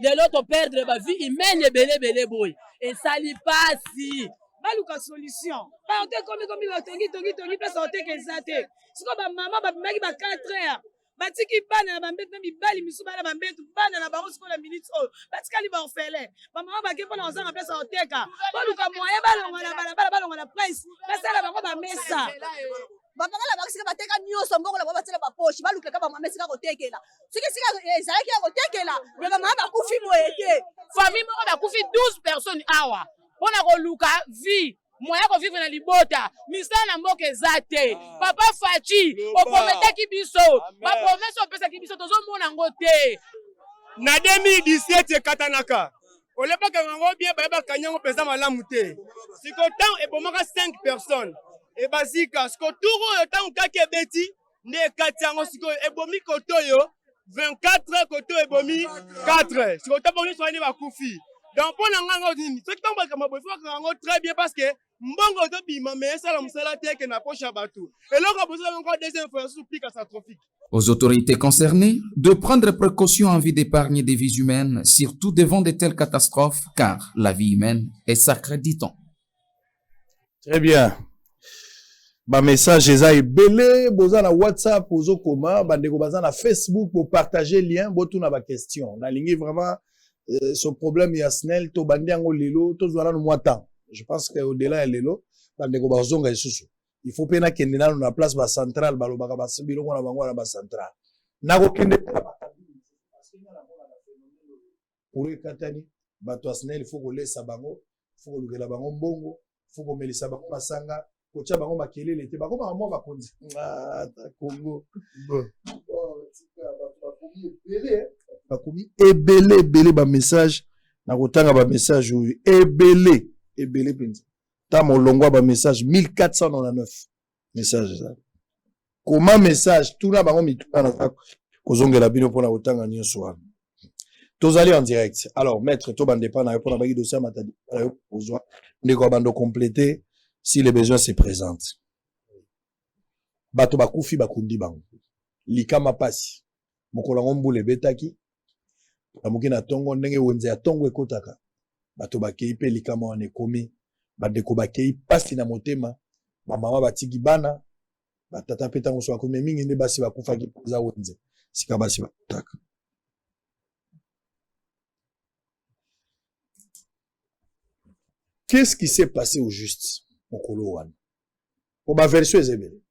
lelo to perdre ba vie humaine belé boy et sali pasi baluka solution ba te komi batongi place ote ke zate siko ba mama ba bimaki ba 4 heures batiki bana na bambetu na mibali misu bana bambetu bana na bango sikola minute oyo batikali baorphelin bamama bake mpona kozanga mpesa koteka boluka moye balonga na balabala balonga na prince basala bango bamesa bapangala bakisika bateka nyonso mbongo na babatela bapoche balukaka bamama esika kotekela soki esika ezalaki ya kotekela me bamama bakufi moye te famille moko bakufi 12 personnes awa mpona koluka vie moya kovivre na libota misala na mboka eza te papa faci oprometaki biso bapromese opesaki biso tozomona yango te na 2017 ekatanaka olebaka yango bien bayebaka yango mpenza malamu te siko ntango ebomaka 5 personnes ebazika siko turu oyo ntango kaki ebeti nde ekati yango sikoyo ebomi koto oyo 24 koto ebomi 4 siko ntango nyonso wana bakufi donc mpo na ngango nini soki ntango bakama boye fokaka yango très bien parce que mbongo tobima me esala mosala te ke na poche ya bato eloko bozala encore deuxième fois sous plus catastrophique. Aux autorités concernées de prendre précaution en vue d'épargner des vies humaines, surtout devant de telles catastrophes, car la vie humaine est sacrée, dit-on. Très bien. Ba message eza ebele boza na WhatsApp ozo koma bandeko baza na Facebook pour partager lien botuna ba question. Na lingi vraiment ce problème ya SNEL to bandi yango lelo to zwana no mois je pense que au-delà ya lelo bandeko bazonga isusu. Il faut pena kende na na place ba centrale balobaka ba biloko na bango na ba centrale. Nako kende pour katani bato SNEL il faut ko lesa bango, faut ko lukela bango mbongo, faut ko melisa bango masanga. Kocha bango makelele te bango ba mo ba konzi ta Congo bakomi ebele ba message na kotanga ba message oyo ebele penza ta molongwa ba message 1499 message ça comment message tout na bango mituna na kozongela bino pona kotanga nyonso wana tozali en direct alors maître to bande pa na pona ba dossier matadi ozwa ndeko bando compléter si les besoins se présentent. Bato bakufi bakundi bango. Likama pasi. Mokolango mbule betaki. Bamuki na tongo ndenge wenze ya tongo ekotaka. Bato bakei pe likama wane komi. Badeko bakei pasi na motema. Bamama batiki bana. Batata peta ngoso bakomi mingi nde basi bakufaki za wenze. Sika basi bakutaka. Qu'est-ce qui s'est passé au juste? Mokolo wana po ba version ezebele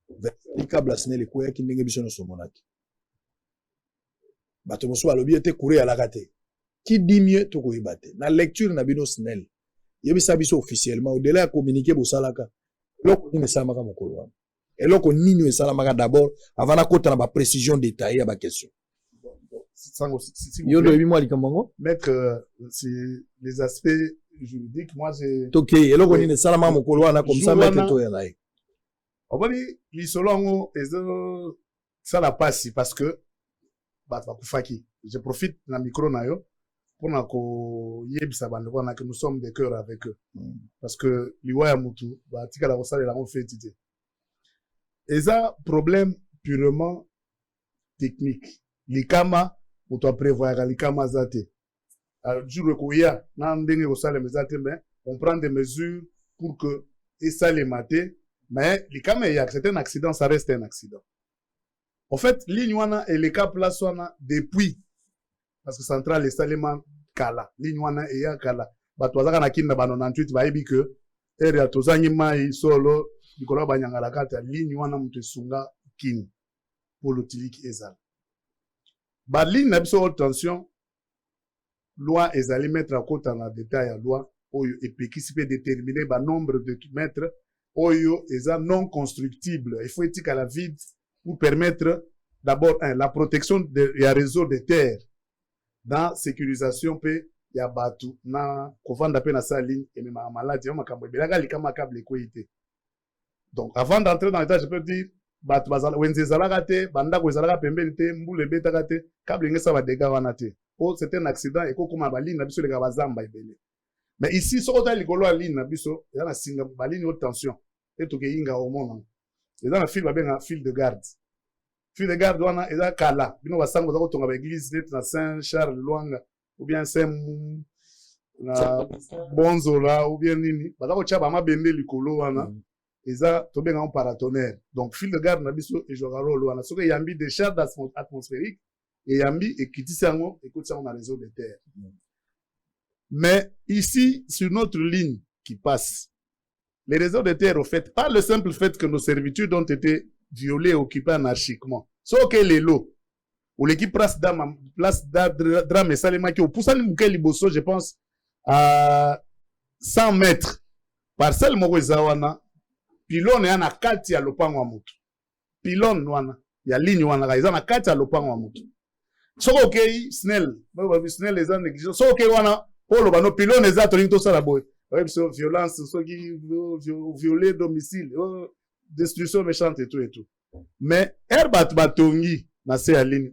version SNEL ekoya ki ndenge biso nyonso monaki bato mosusu balobi ete kure ya lakate qui dit mieux to koyeba te na lecture na bino SNEL yebisa biso officiellement au-delà ya communiquer bosalaka eloko nini esalamaka mokolo wana eloko nini esalamaka d'abord avant na kota na ba précision détaillée ya ba question yo do yebi mwa likambo ngo mettre les aspects juridiques moi j'ai OK eloko nini esalamaka mokolo wana comme ça mettre to ya naye obali lisolo ngo ezo sala pasi parce que bato bakufaki je profite na micro na yo pour na ko yebisa bando wana que nous sommes de cœur avec eux parce que liwa ya mutu batika la kosala la fetité eza problème purement technique likama mutu prévoir likama zate jour koya na ndenge kosala mezate mais on prend des mesures pour que et ça les mater mais likama ya c'est un accident ça reste un accident en fait ligne wana et les cas place wana depuis parce que central est salement kala ligne wana et ya kala bato bazaka na kinda ba 98 ba yebi que area tozanyi mai solo bikola banyangala kata ligne wana mutu sunga kin pour l'utilité ezal ba ligne na biso haute tension loi ezali mettre à côté en détail à loi oyo epekisi peut déterminer ba nombre de mètres oyo eza non constructible il faut éthique à la vide pour permettre d'abord la protection de ya réseau de terre dans sécurisation pe ya batu na kovanda pe na sa ligne et même maladie ya makambo belaka likama câble koité donc avant d'entrer dans l'état je peux dire batu bazala wenze zalaka te bandako ezalaka pembeni te mbule betaka te câble ngesa ba dégâts wana te oh c'est un accident et kokoma ba ligne na biso leka bazamba ebele mais ici soko ta likolo ya ligne na biso ya na singa ba ligne haute tension et to ke yinga au monde eza na fil ba benga fil de garde fil de garde wana eza kala bino basango za kotonga ba église net na Saint Charles Luanga ou bien Saint na Bonzola ou bien nini baza ko tshaba mabende likolo wana eza tobenga en paratonnerre. Donc fil de garde na biso et jouera rôle wana. Soki yambi des charges atmosphériques et yambi et kitisi yango écoute ça on a réseau de terre. Mais ici sur notre ligne qui passe, les réseaux de terre au fait pas le simple fait que nos servitudes ont été violées et occupées anarchiquement. Sauf que les lots ou l'équipe place drame et salema qui au poussani mukeli bosso je pense à 100 mètres parcelle moko ezawana pylone ya na kati ya lopango wa mutu pylone wana ya ligne wana eza na kati ya lopango wa mutu soko okei snell snell eza négligence soko okei wana polo bano pylone eza tolingi tosala boye violence soki violer domicile destruction méchante et tout mais bato batongi na se ya ligne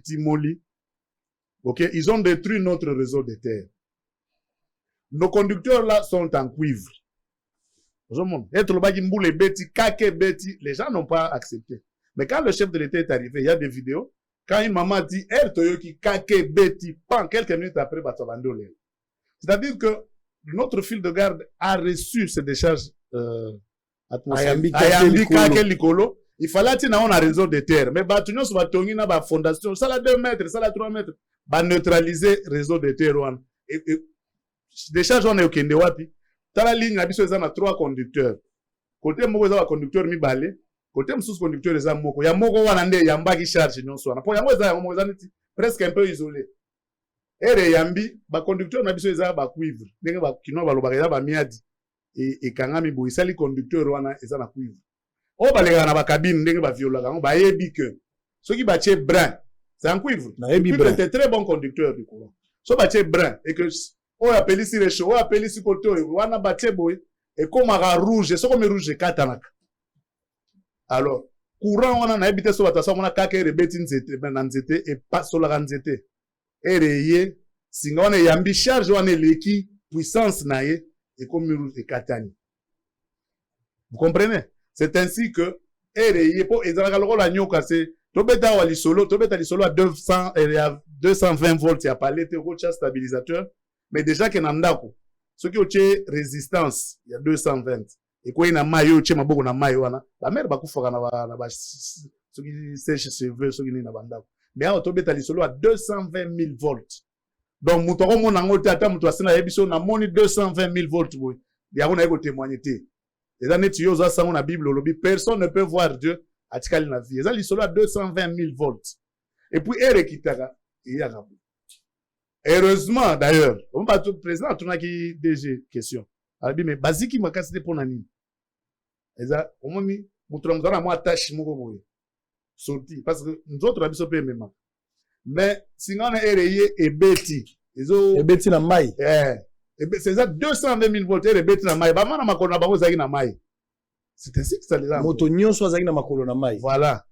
timoli ok ils ont détruit notre réseau de terre. Nos conducteurs là sont en cuivre. Les gens n'ont pas accepté. Mais quand le chef de l'État est arrivé, il y a des vidéos. Quand une maman dit, quelques minutes après, c'est-à-dire que notre fil de garde a reçu ces décharges atmosphériques. Il fallait qu'il y ait un réseau de terre. Mais il y a une fondation. Ça, 2 mètres, ça, 3 mètres. Va neutraliser le réseau de terre. Décharge on est au kende wapi tala ligne na biso eza na 3 conducteurs côté moko eza ba conducteur mibale côté msusu conducteur eza moko ya moko wana nde yambaki charge nyonso wana po yango eza ya moko eza neti presque un peu isolé ere yambi ba conducteur na biso eza ba cuivre ndenge ba kino ba lobaka eza ba miadi et kangami bo isali conducteur wana eza na cuivre o balega na ba cabine ndenge ba violaka ngo ba yebi que soki ba tie brin c'est un cuivre na yebi brin c'est très bon conducteur du courant so ba tie brin et que on appelle ici les chevaux, on appelle ici côté, on a battu boy, et comme un rouge, c'est comme un rouge katanak. Alors, courant on a habité sur la tasse, on a kaké rebeti nzete, ben nzete et pas sur la nzete. Et reye, si on est yambi charge, on est l'équipe puissance naie et comme un rouge katani. Vous comprenez? C'est ainsi que et reye pour ezalaka la nyoka c'est tobeta wali solo à 200 et à 220 volts, il y a pas l'été rocha stabilisateur. Mais déjà que nandako ce qui est résistance il y a 220 et quoi ina mayo che maboko na mayo wana la mère bakufaka na ba ce qui sèche cheveux ce qui na bandako mais a tobeta lisolo à 220 000 volts donc mutoko mona ngote ata mutu asina yebiso na moni 220 000 volts boy ya ona eko témoigner té les années tu yoza sango na bible lobi personne ne peut voir Dieu atikali na vie ça lisolo à 220 000 volts et puis ere kitaka il y a rabu. Heureusement, d'ailleurs, on va tout président, on a qui DG question. Alors, mais basique, il m'a cassé pour nani. Et ça, on m'a mis, on a moi tâche, mon sorti, parce que nous autres, on a besoin même. Mais, si on a érayé et bêti, et bêti na maille. C'est ça, 220 000 volts, et bêti na maille. Bah, moi, ma colonne, bah, zagi na maille. C'est ainsi que ça les a. Motonio soit zagi na ma colonne na maille. Voilà.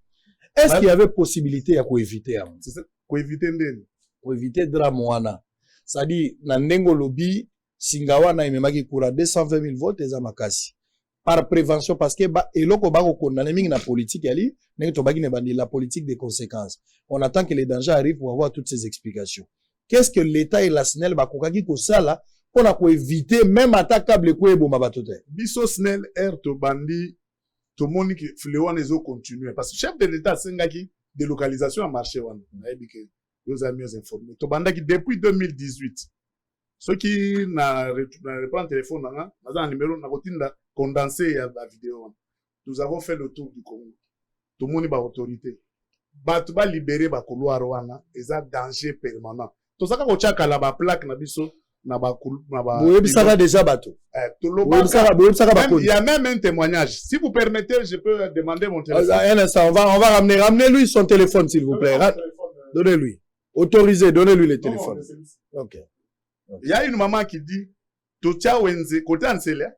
Est-ce qu'il y avait possibilité à coéviter? C'est ça, coéviter ndeni. Pour éviter drame wana. C'est-à-dire, na ndengo lobby, singawana imemaki kura 220 000 volts eza makasi. Par prévention, parce que eloko bako condamné mingi na politique yali, nenge to baki ne bandi la politique des conséquences. On attend que les dangers arrivent pour avoir toutes ces explications. Qu'est-ce que l'État et la SNEL bakokaki ko sala pour na ko éviter même attaquable ko eboma batote. Biso SNEL to bandi to moni ki fléon ezo continuer parce que chef de l'État sengaki délocalisation a marché wana. Na ebike nous avons mieux informés. Depuis 2018, ceux qui n'ont pas le téléphone, nous avons un numéro, nous avons condensé la vidéo. Nous avons fait le tour du Congo. Tout le monde est autorité. Tout va libérer le couloir, et ça danger permanent. Tout ça, quand on a la plaque, il y a même un témoignage. Si vous permettez, je peux demander mon téléphone. Un instant, on va ramener lui son téléphone, s'il vous plaît. Donnez-lui. Autorisé, donnez-lui le téléphone. Ok. Il y a une maman qui dit, Tocha Wenze, côté Ansele,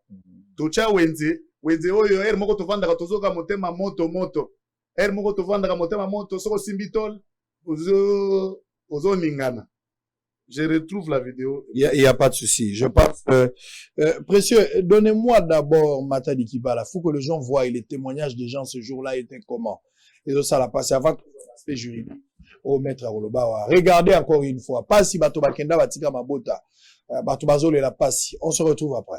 Tocha Wenze, oyo, moko to vanda katozoka motema moto. Moko to vanda motema moto, soko simbitol, ozo ningana. Je retrouve la vidéo. Il y a pas de souci. Je pense, précieux, donnez-moi d'abord Matadi Kibala. Faut que les gens voient les témoignages des gens ce jour-là étaient comment. Et ça l'a passé avant que l'aspect juridique. Au maître Aroloba. Regardez encore une fois. Pas si Bato Bakenda Batika Mabota. Bato Bazole la passe. On se retrouve après.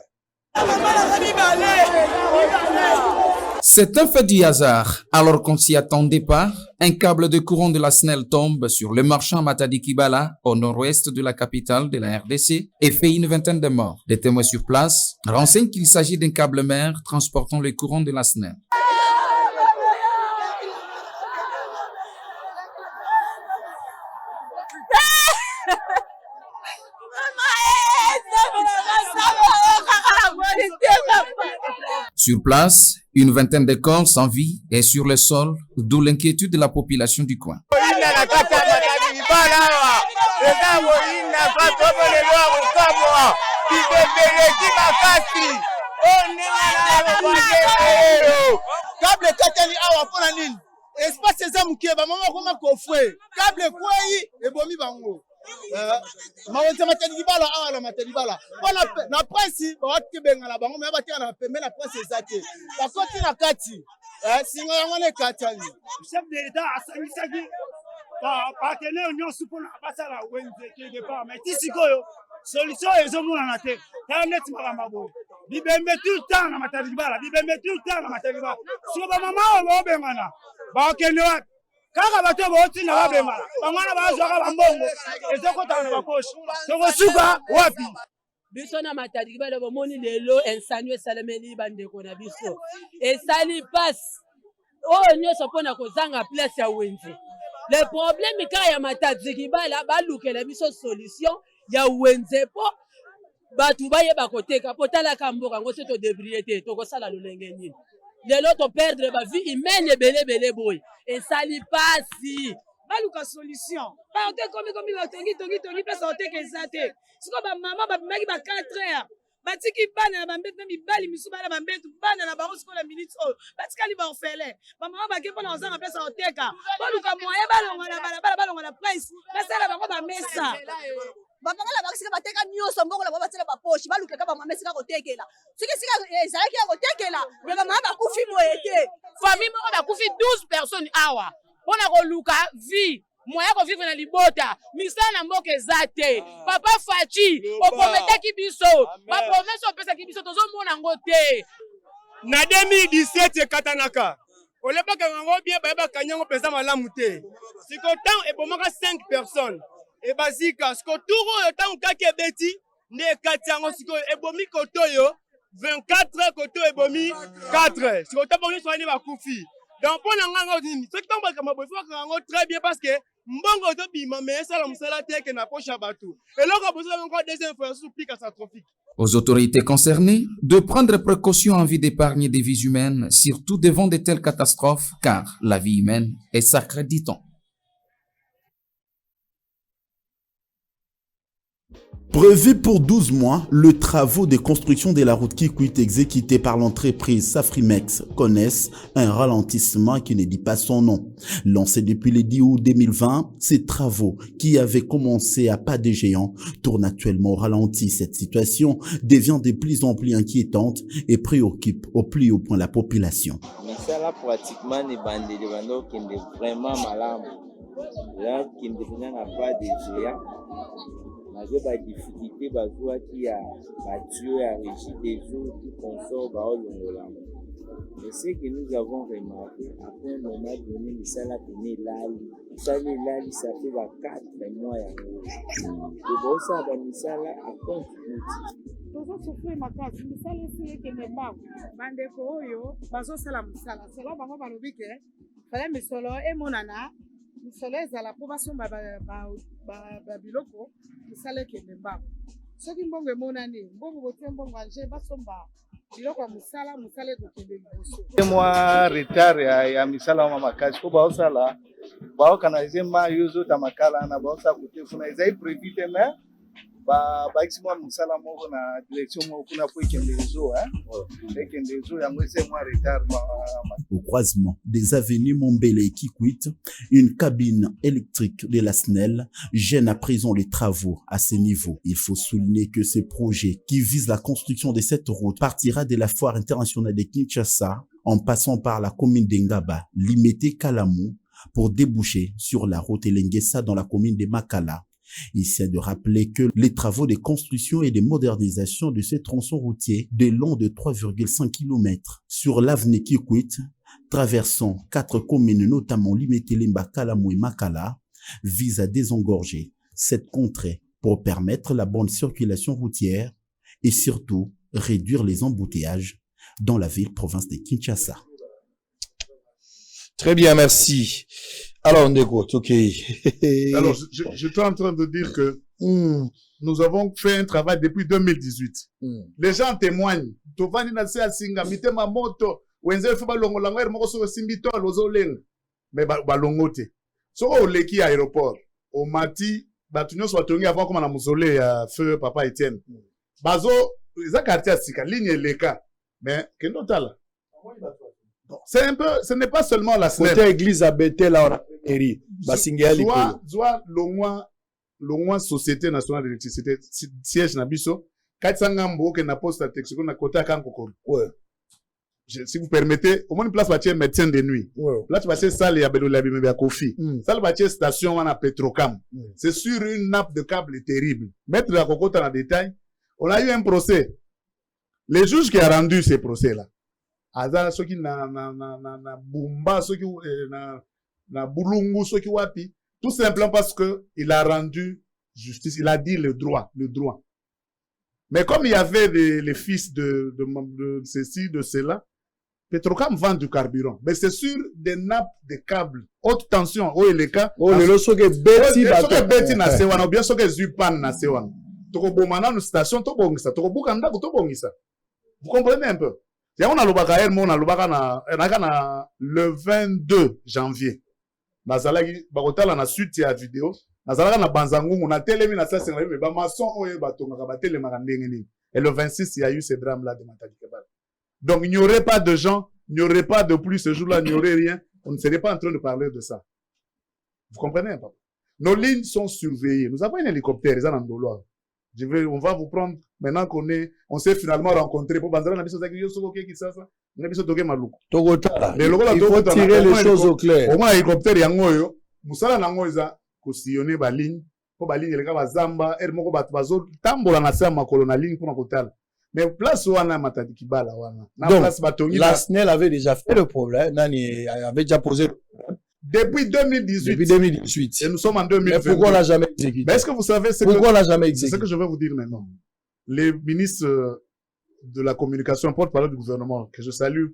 C'est un fait du hasard. Alors qu'on s'y attendait pas, un câble de courant de la SNEL tombe sur le marchand Matadi Kibala, au nord-ouest de la capitale de la RDC, et fait une vingtaine de morts. Des témoins sur place renseignent qu'il s'agit d'un câble mère transportant le courant de la SNEL. Sur place, une vingtaine de corps sans vie est sur le sol, d'où l'inquiétude de la population du coin. Câble katani awa pona nini? Espace eza muke ba mama koma kofwe. Câble kwai ebomi bango. Mawonte Matadi Kibala awa la Matadi Kibala. Na presse ba watke benga la bango me ba tia na pembe na presse ezate. Ba koti na kati. Singa yango ne katani. Chef de l'État asangisaki ba partenaire nyonso pona basala wenze ke départ mais tisikoyo solution ezomona te. Ta net makamba bo. Bibembe tout le temps na Matadi Kibala, bibembe tout le temps na Matadi Kibala. So ba mama o bengana. Ba kende wat kaka bato boti na babemala bangwana bazwaka bambongo ezokotana na bakoshi tokosuka wapi biso na Matadi Kibala bomoni lelo ensanyo esalemeli bandeko na biso esali passe oyo nyonso mpona kozanga place ya wenze. Le problème ka ya Matadi Kibala balukela biso solution ya wenze po batu bayeba koteka po talaka mboka ngo se to débrouiller te tokosala lolenge nini lelo to perdre ba vie humaine ebele boy esali pasi baluka solution baote komi tongi place oteka eza te siko bamama babimaki ba 4 heures batiki bana na bambetu na mibali misu bana bambetu bana na bango sikola minute oyo batikali baorphelin bamama bake mpona kozanga place oteka baluka moye balonga na balabala balonga na price basala bango bamesa bapangala bakisika bateka nyonso mbongo na bango batela bapoche balukaka bamama esika kotekela soki esika ezalaki ya kotekela me bamama bakufi moye te famille moko bakufi 12 personnes awa mpona koluka vie moya kovivre na libota misala na mboka eza te papa Faci oprometaki biso bapromese opesaki biso tozomona yango te na 2017 ekatanaka olebaka yango bien bayebaka nyango mpenza malamu te siko ntango ebomaka 5 personnes ebazika siko turo oyo ntango kaka ebeti nde ekati yango sikoyo ebomi koto oyo 24 koto ebomi 4 siko ntango nyonso wani bakufi donc mpo na nganga nini soki ntango bakama boye fo bakanga yango très bien parce que mbongo ozobima me esala mosala te eke na poche ya bato eloko bozala bango deuxième fois susu plus catastrophique. Aux autorités concernées de prendre précaution en vue d'épargner des vies humaines, surtout devant de telles catastrophes, car la vie humaine est sacrée, dit-on. Prévu pour 12 mois, le travaux de construction de la route Kikwit exécuté par l'entreprise Safrimex connaissent un ralentissement qui ne dit pas son nom. Lancé depuis le 10 août 2020, ces travaux qui avaient commencé à pas de géant tournent actuellement au ralenti. Cette situation devient de plus en plus inquiétante et préoccupe au plus haut point la population. Mais ça là pratiquement les bandes qui est vraiment malade. Là qui n'a pas de géant. Mazo ba difficulté bazwa qui a battu à régir des eaux qui consort ba olongola. Mais ce que nous avons remarqué après un moment donné ça l'a tenu là ça fait 4 mois ya de bon ça ba misala a continue tozo souffrir makasi misala esi ke meba bandeko oyo bazo sala misala sala bango balobi ke fala misolo emonana misolo ezala po basomba ba biloko misala ke meba soki mbongo emonani mbongo bote mbongo anje basomba biloko musala ekokende liboso mwa retard ya misala wa makasi po baosala baokanalize ma yuzo tamakala na baosa kutefuna ezai prévu te mais baeximwa musala moko na direction moko kuna po ekende rezo ekende rezo yango ese mwa retard. Au croisement des avenues Mombele et Kikwit, une cabine électrique de la SNEL gêne à présent les travaux à ce niveau. Il faut souligner que ce projet qui vise la construction de cette route partira de la foire internationale de Kinshasa en passant par la commune d'Engaba, Limete Kalamou, pour déboucher sur la route Elengesa dans la commune de Makala. Il s'est de rappeler que les travaux de construction et de modernisation de ces tronçons routiers de long de 3,5 km sur l'avenue Kikwit, traversant 4 communes, notamment Limetelemba, Kalamou et Makala, vise à désengorger cette contrée pour permettre la bonne circulation routière et surtout réduire les embouteillages dans la ville-province de Kinshasa. Très bien, merci. Alors, on écoute, ok. Alors, je suis en train de dire que nous avons fait un travail depuis 2018. Les gens témoignent. Mais balongote. So au leki aéroport, au mati, batunyo soit tongi avant comme na mausolée à feu papa Étienne. Bazo, les quartier sika ligne leka. Mais kendo tala. C'est un peu, ce n'est pas seulement la SNEL. Côté église à Bethel là on a eri. Basingali. Soit longwa société nationale d'électricité siège na biso. Katsanga mboke na poste texte na côté kankoko. Ouais. Si vous permettez, au moins une place bâtie médecin de nuit. Place bâtie salle ya bedo labi mebe ya Kofi. Salle bâtie station wana Petrocam. C'est sur une nappe de câble terrible. Mettre la cocotte en détail. On a eu un procès. Les juges qui a rendu ces procès-là. Azara soki na Bumba, soki na Bulungu, soki wapi. Tout simplement parce que il a rendu justice. Il a dit le droit. Mais comme il y avait les fils de ceci, de cela, Petrocam vend du carburant. Mais c'est sur des nappes de câbles. Haute tension. Oh, il est cas. Oh, le soke beti na sewana. Ou bien soke zupan na sewana. Toko bomana no station, to bongisa. Toko bukanda ko to bongisa. Vous comprenez un peu? Si on a l'obaka on a l'obaka na le 22 janvier. Nazalaki, bakotala na suite ya vidéo. Nazalaka na banzangungu, na telemi na sasa mais ba maçon oyo batonga ba telema ka ndenge nini. Et le 26, il y a eu ce drame-là de Matadi Kebala. Donc, il n'y aurait pas de gens, il n'y aurait pas de pluie ce jour-là, il n'y aurait rien. On ne serait pas en train de parler de ça. Vous comprenez, papa? Nos lignes sont surveillées. Nous avons un hélicoptère, ils en ont on va vous prendre, maintenant on s'est finalement rencontrés. Il faut tirer les choses au clair. Au moins, l'hélicoptère, il y a un Moussala Nangoïza, cautionné ba ligne, pour ba ligne, les gars, Zamba, Hermoko Batbazo, Tambola Nassa, ma colonne ligne pour un mais place où on a Matadi Kibala, donc, la SNEL avait déjà fait le problème, Nani avait déjà posé le problème. Depuis 2018. Depuis 2018. Et nous sommes en 2020. Mais pourquoi on l'a jamais exécuté? Mais est-ce que vous savez pourquoi on l'a jamais exécuté? C'est ce que je vais vous dire maintenant. Les ministres de la communication, porte-parole du gouvernement, que je salue,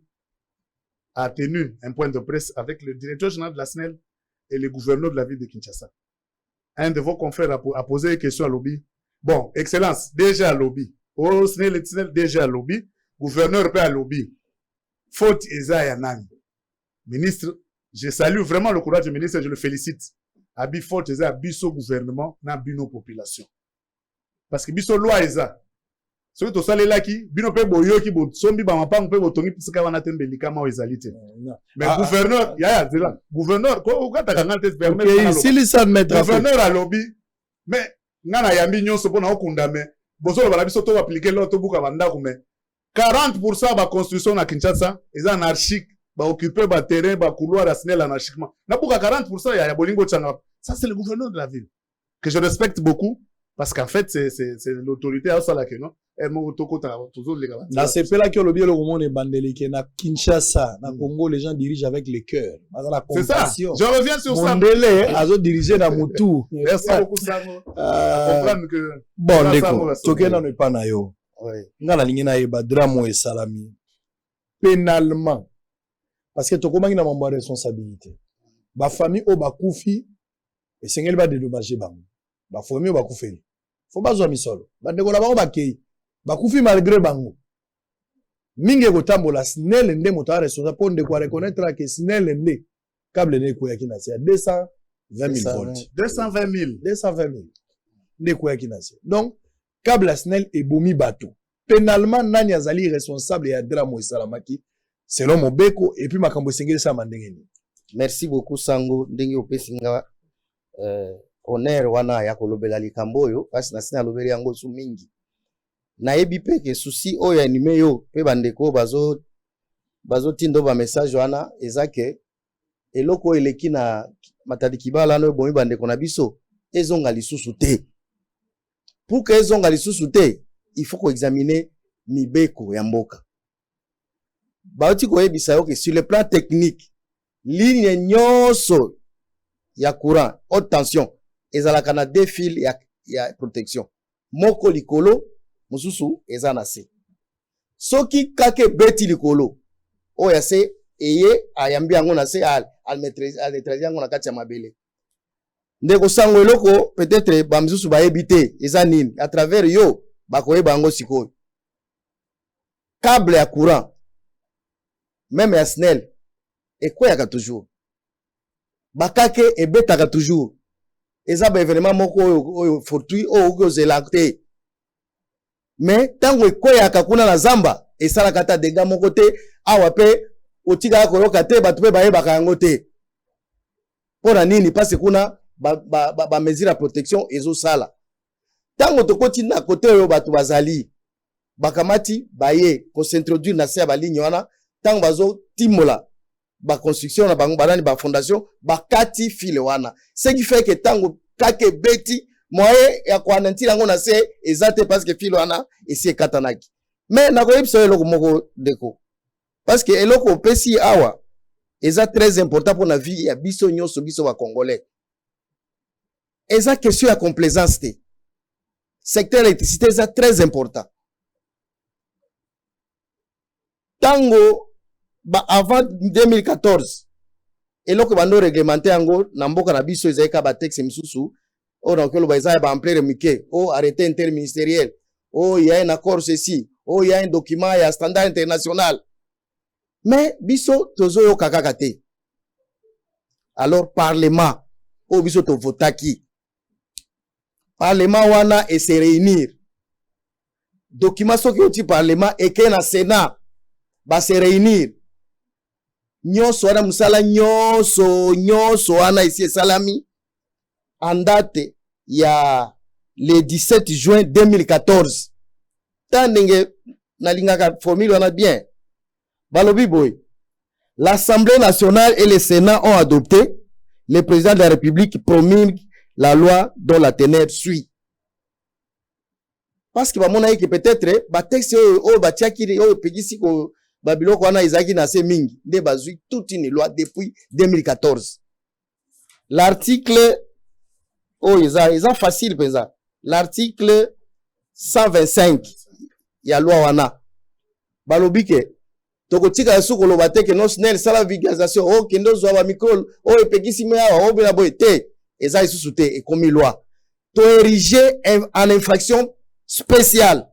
a tenu un point de presse avec le directeur général de la SNEL et le gouverneur de la ville de Kinshasa. Un de vos confrères a posé une question à Lobby. Bon, Excellence, déjà à Lobby. Oh, SNEL, déjà à Lobby. Gouverneur peut à Lobby. Faute Eza Yanani. Ministre, je salue vraiment le courage du ministre et je le félicite. Abi Faute Eza, biso gouvernement, na bino population. Parce que biso loi Eza. Ce que tu as là qui, bino pe boyo qui bo sombi ba mapang pe bo tongi pisika wana tembe likama ezalité. Mais gouverneur, gouverneur, ko ka ta kangal te permettre. Si les ça mettre gouverneur à lobby, mais ngana yambi nyonso pona okundame. Bozo ba biso to appliquer l'autre buka banda kume. 40% ba construction na Kinshasa, eza anarchique, ba occuper ba terrain, ba couloir à SNEL anarchiquement. Na buka 40% ya bolingo tsanga. Ça c'est le gouverneur de la ville que je respecte beaucoup parce qu'en fait c'est l'autorité à ça là que non. Dans ces pays-là qui ont le bien le moment est bandelique, na Kinshasa, na Congo, les gens dirigent avec le cœur. C'est ça. Je reviens sur ça. Mandele, azo dirigé dans Moutou. Merci beaucoup, Samo. Comprendre que. Bon, l'écho. Tokena ne pas na yo. Nga la ligne na eba dramo et salami. Pénalement. Parce que tokomangi na mambo responsabilité. Ba famille o ba koufi, et sengel ba dédommager bango. Ba famille o ba koufeli. Faut pas zoa misolo. Ba ndeko la bango ba kei. Bakufi malgré bango. Minge kotambola SNEL nde moto a responsable pour de quoi reconnaître que SNEL nde câble ne koya kinasi 220 000 volts. 220 000. 220 000. Nde koya kinasi. Donc câble SNEL et bomi bateau. Pénalement nani azali responsable ya dramo esalamaki selon Mobeko et puis makambo sengeli sa mandengeni. Merci beaucoup Sango ndenge opesinga honneur wana ya kolobela likamboyo kasi na sina lobeli yango su mingi. Na yebi pe ke souci oyo anime yo pe bandeko bazo tindo ba message wana ezake eloko eleki na Matadi Kibala no bomi bandeko na biso ezonga lisusu te. Pour que ezonga lisusu te, il faut qu'on examine mibeko ya mboka. Bauti koyebisa yo que sur le plan technique, ligne nyonso ya courant, haute tension, ezalaka na 2 fils ya protection. Moko likolo, mususu eza na se. Soki kake beti likolo, oya se eye ayambi yango na se al maîtrise yango na kati ya mabele. Ndeko sango eloko peut-être ba misusu ba ebite eza nini à travers yo bakoyeba yango sikoyo. Câble ya courant même ya SNEL ekoyaka toujours. Bakake ebetaka toujours. Eza ba événement moko oyo fortuit oyo zelante. Mais tango ekoyaka kuna na zamba esalaka ta dégâts moko te awa pe otika koyoka te batu pe bayebaka yango te. Pona nini parce kuna ba mesure ya protection ezo sala. Tango tokoti na kote oyo batu bazali bakamati baye ko s'introduire na se ya ba ligne wana tango bazo timola ba construction na bango banani ba fondation bakati file wana. Ce qui fait que tango kake beti moye ya ko anantira ngo na se ezate parce que file wana esi katanaki. Mais na ko yebisa eloko moko deko. Parce que eloko pesi awa eza très important pour la vie ya biso nyonso biso ba congolais. Eza question ya complaisance te. Secteur électricité eza très important. Tango ba avant 2014 eloko bando réglementé yango na mboka na biso ezalika ba texte misusu o na kelo ba eza ba ampleur mike o arrêté interministériel o il y a un accord ceci o il y a un document ya standard international. Mais biso tozo yo kakaka te. Alors parlement o biso to votaki. Parlement wana et se réunir. Document soki oti parlement et que na Sénat ba se réunir. Nyonso wana musala nyonso wana ici salami en date ya le 17 juin 2014. Tandenge na lingaka formule wana bien. Balobi boy. L'Assemblée nationale et le Sénat ont adopté. Le président de la République promulgue la loi dont la teneur suit. Parce que bamona que peut-être ba texte o ba tiaki o pegisi ko babiloko wana izaki na se mingi nde bazui toute une loi depuis 2014. L'article ils facile pesa. L'article 125 ya loi wana balobi ke tokotika ya suko loba te ke no SNEL sala vulgarisation o kendo zo ba micro o epekisi me awa o bela boy te eza isusu te ekomi loi to ériger en infraction spéciale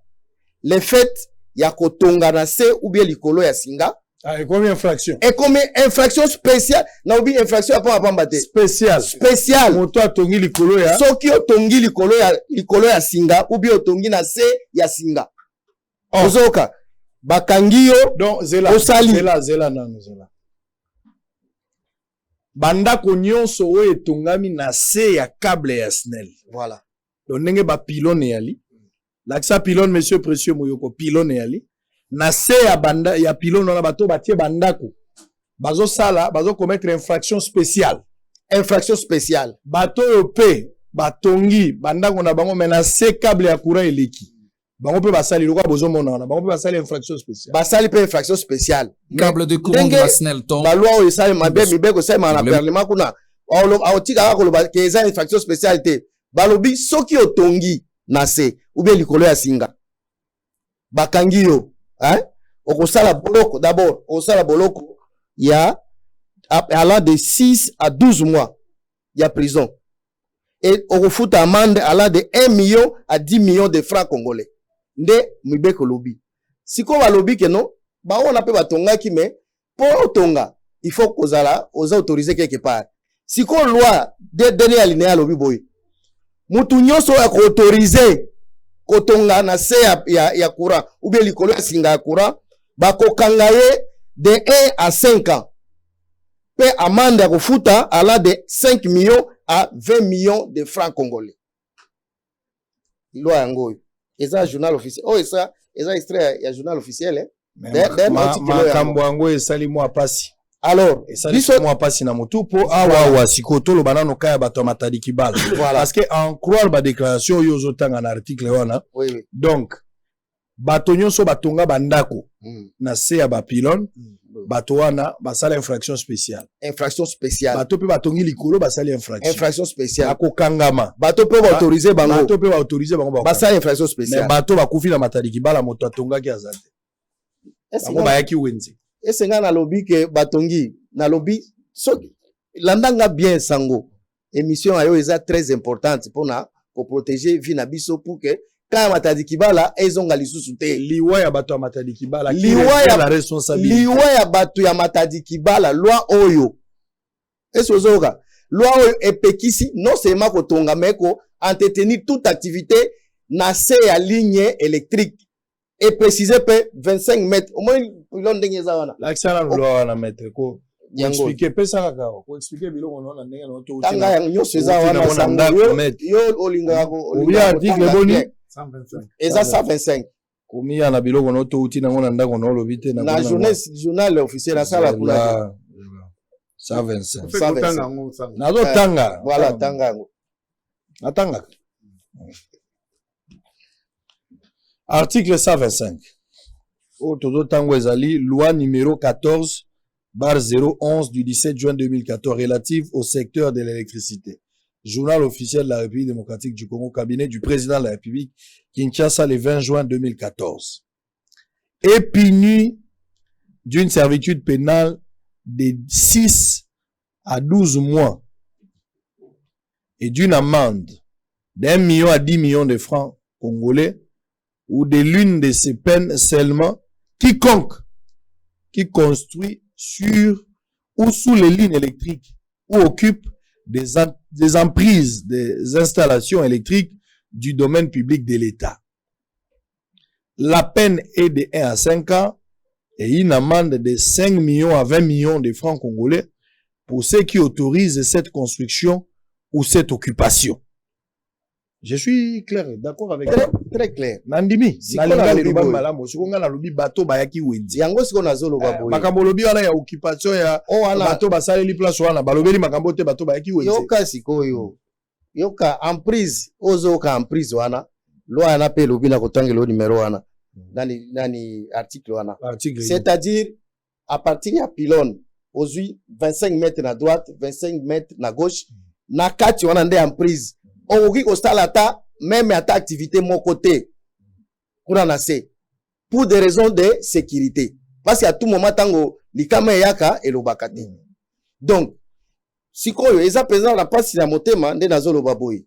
le fait ya kotonga na se ou bien likolo ya singa ekomi infraction spéciale na obi infraction apa pamba te spécial moto atongi likolo ya soki otongi likolo ya singa ou bien otongi na se ya singa ozoka bakangi yo donc zela nanu bandako nyonso oyo etongami na se ya câble ya SNEL. Voilà. Donc ndenge ba pylone yali. Laksa pylone monsieur précieux moyoko pylone yali. Na se ya banda ya pylone wana bato batie bandako. Bazo sala, bazo commettre infraction spéciale. Bato yo pe batongi bandako na bango mena se câble ya courant eleki. Bango pe basali lokwa bozo mona wana. Bango pe basali infraction spéciale. Basali pe infraction spéciale. Câble de courant de la SNEL tombe. Ba loi o isali mabe mibeko sai ma na parlement kuna. A tika ko loba ke eza infraction spécialité. Balobi soki otongi na se ou bien likolo ya singa. Bakangi yo, okosala boloko d'abord, okosala boloko ya allant de 6 à 12 mois ya prison. Et okofuta amende allant de 1 million à 10 millions de francs congolais. Nde mibeko lobi. Siko ba lobi ke non, ba on pe batonga ki me pour otonga, il faut kozala oza autoriser quelque part. Siko loi de dernier alinéa lobi boy. Mutu nyonso ya ko autoriser kotonga na se ya courant ou bien likolo ya singa ya courant bako kangaye de 1 à 5 ans. Pe amende ya kofuta allant de 5 millions à 20 millions de francs congolais. Loi yango. Eza journal officiel. Oh eza extrait ya journal officiel makambo yango esali mwa pasi. Alors, biso moi pas sina motu po awa sikoto lo banano kaya bato matadi kibala. Voilà. Parce que en croire ba déclaration yo zotanga na article wana. Oui, oui. Donc bato nyonso batonga bandako na se ya ba pylone bato wana basala infraction spéciale. Infraction spéciale. Bato pe batongi likolo basala infraction. Infraction spéciale. Akokangama. Bato pe ba autoriser bango. Bato pe ba autoriser bango. Basala infraction spéciale. Mais bato bakufi na matadi kibala moto atonga ki azate. Bango bayaki wenze. Esenga na lobby ke batongi na lobby so landanga bien sango émission ayo eza très importante pour protéger vie na biso pour que quand matadi kibala ezonga lisusu te liwa ya bato ya matadi kibala liwa ya la responsabilité liwa ya bato ya matadi kibala loi oyo esozoka loi oyo epekisi non seulement kotonga meko entretenir toute activité na se ya ligne électrique et préciser pe 25 mètres au moins pylone ndenge za wana l'accès na loi wana maître ko expliquer pesa kaka ko expliquer biloko nona ndenge na to tanga ya nyonso za wana sango yo olinga ko olinga article boni 125 eza 125 komia na biloko no to uti nango na ndako no lobite na journal officiel na sala kula 125 nazo tanga voilà tanga yango atanga article 125 Otozo Tango Ezali, loi numéro 14/011 du 17 juin 2014 relative au secteur de l'électricité. Journal officiel de la République démocratique du Congo, cabinet du président de la République, Kinshasa, le 20 juin 2014. Est puni d'une servitude pénale de 6 à 12 mois et d'une amende d'1 million à 10 millions de francs congolais ou de l'une de ces peines seulement quiconque qui construit sur ou sous les lignes électriques ou occupe des emprises, des installations électriques du domaine public de l'État. La peine est de 1 à 5 ans et une amende de 5 millions à 20 millions de francs congolais pour ceux qui autorisent cette construction ou cette occupation. Je suis clair, d'accord avec toi. Très clair. Nandimi, nalinga le loba malamu, sikonga na lobi bato bayaki wenzi. Yango siko nazo loba boye. Makambo lobi wana ya occupation ya bato basali li place wana, balobeli makambo te bato bayaki wenzi. Yoka sikoyo. Yoka emprise, ozoka emprise wana. Loi na pe lobi na kotangi lo numéro wana. Nani article wana. C'est-à-dire à partir ya pylône, ozui 25 mètres na droite, 25 mètres na gauche, na kati wana nde emprise. Okoki kosala ata même ata activité mon côté kuna na se pour des raisons de sécurité parce qu'à tout moment tango likama yaka elobaka te donc sikoyo eza présent la pasi na motema nde nazoloba boye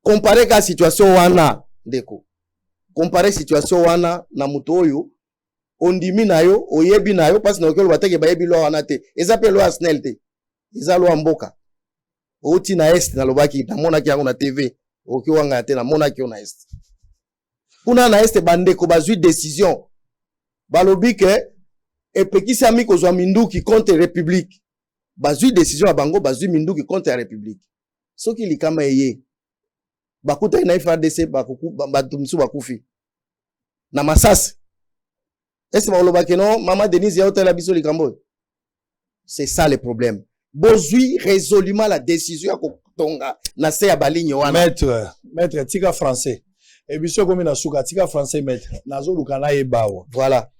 comparer ka situation wana ndeko comparer situation wana na muto oyo ondimi na yo oyebi na yo parce na okelo bateke bayebi lo wana te eza pe lo asnel te eza lo mboka Oti na est na lobaki na mona ki yango na TV oki wanga te na mona ki na est kuna na est bandeko bazui décision balobi ke epekisi ami kozwa minduki contre république bazui décision ya bango bazui minduki contre la république soki likama eye bakuta na FARDC bakuku batumsu bakufi na masasi est balobaki non mama Denise ya hôtel biso likambo c'est ça le problème. Bozui résolument la décision kotonga na se ya baligno wana maître tika français et biso comme na suka tika français maître nazo lukana yebawa voilà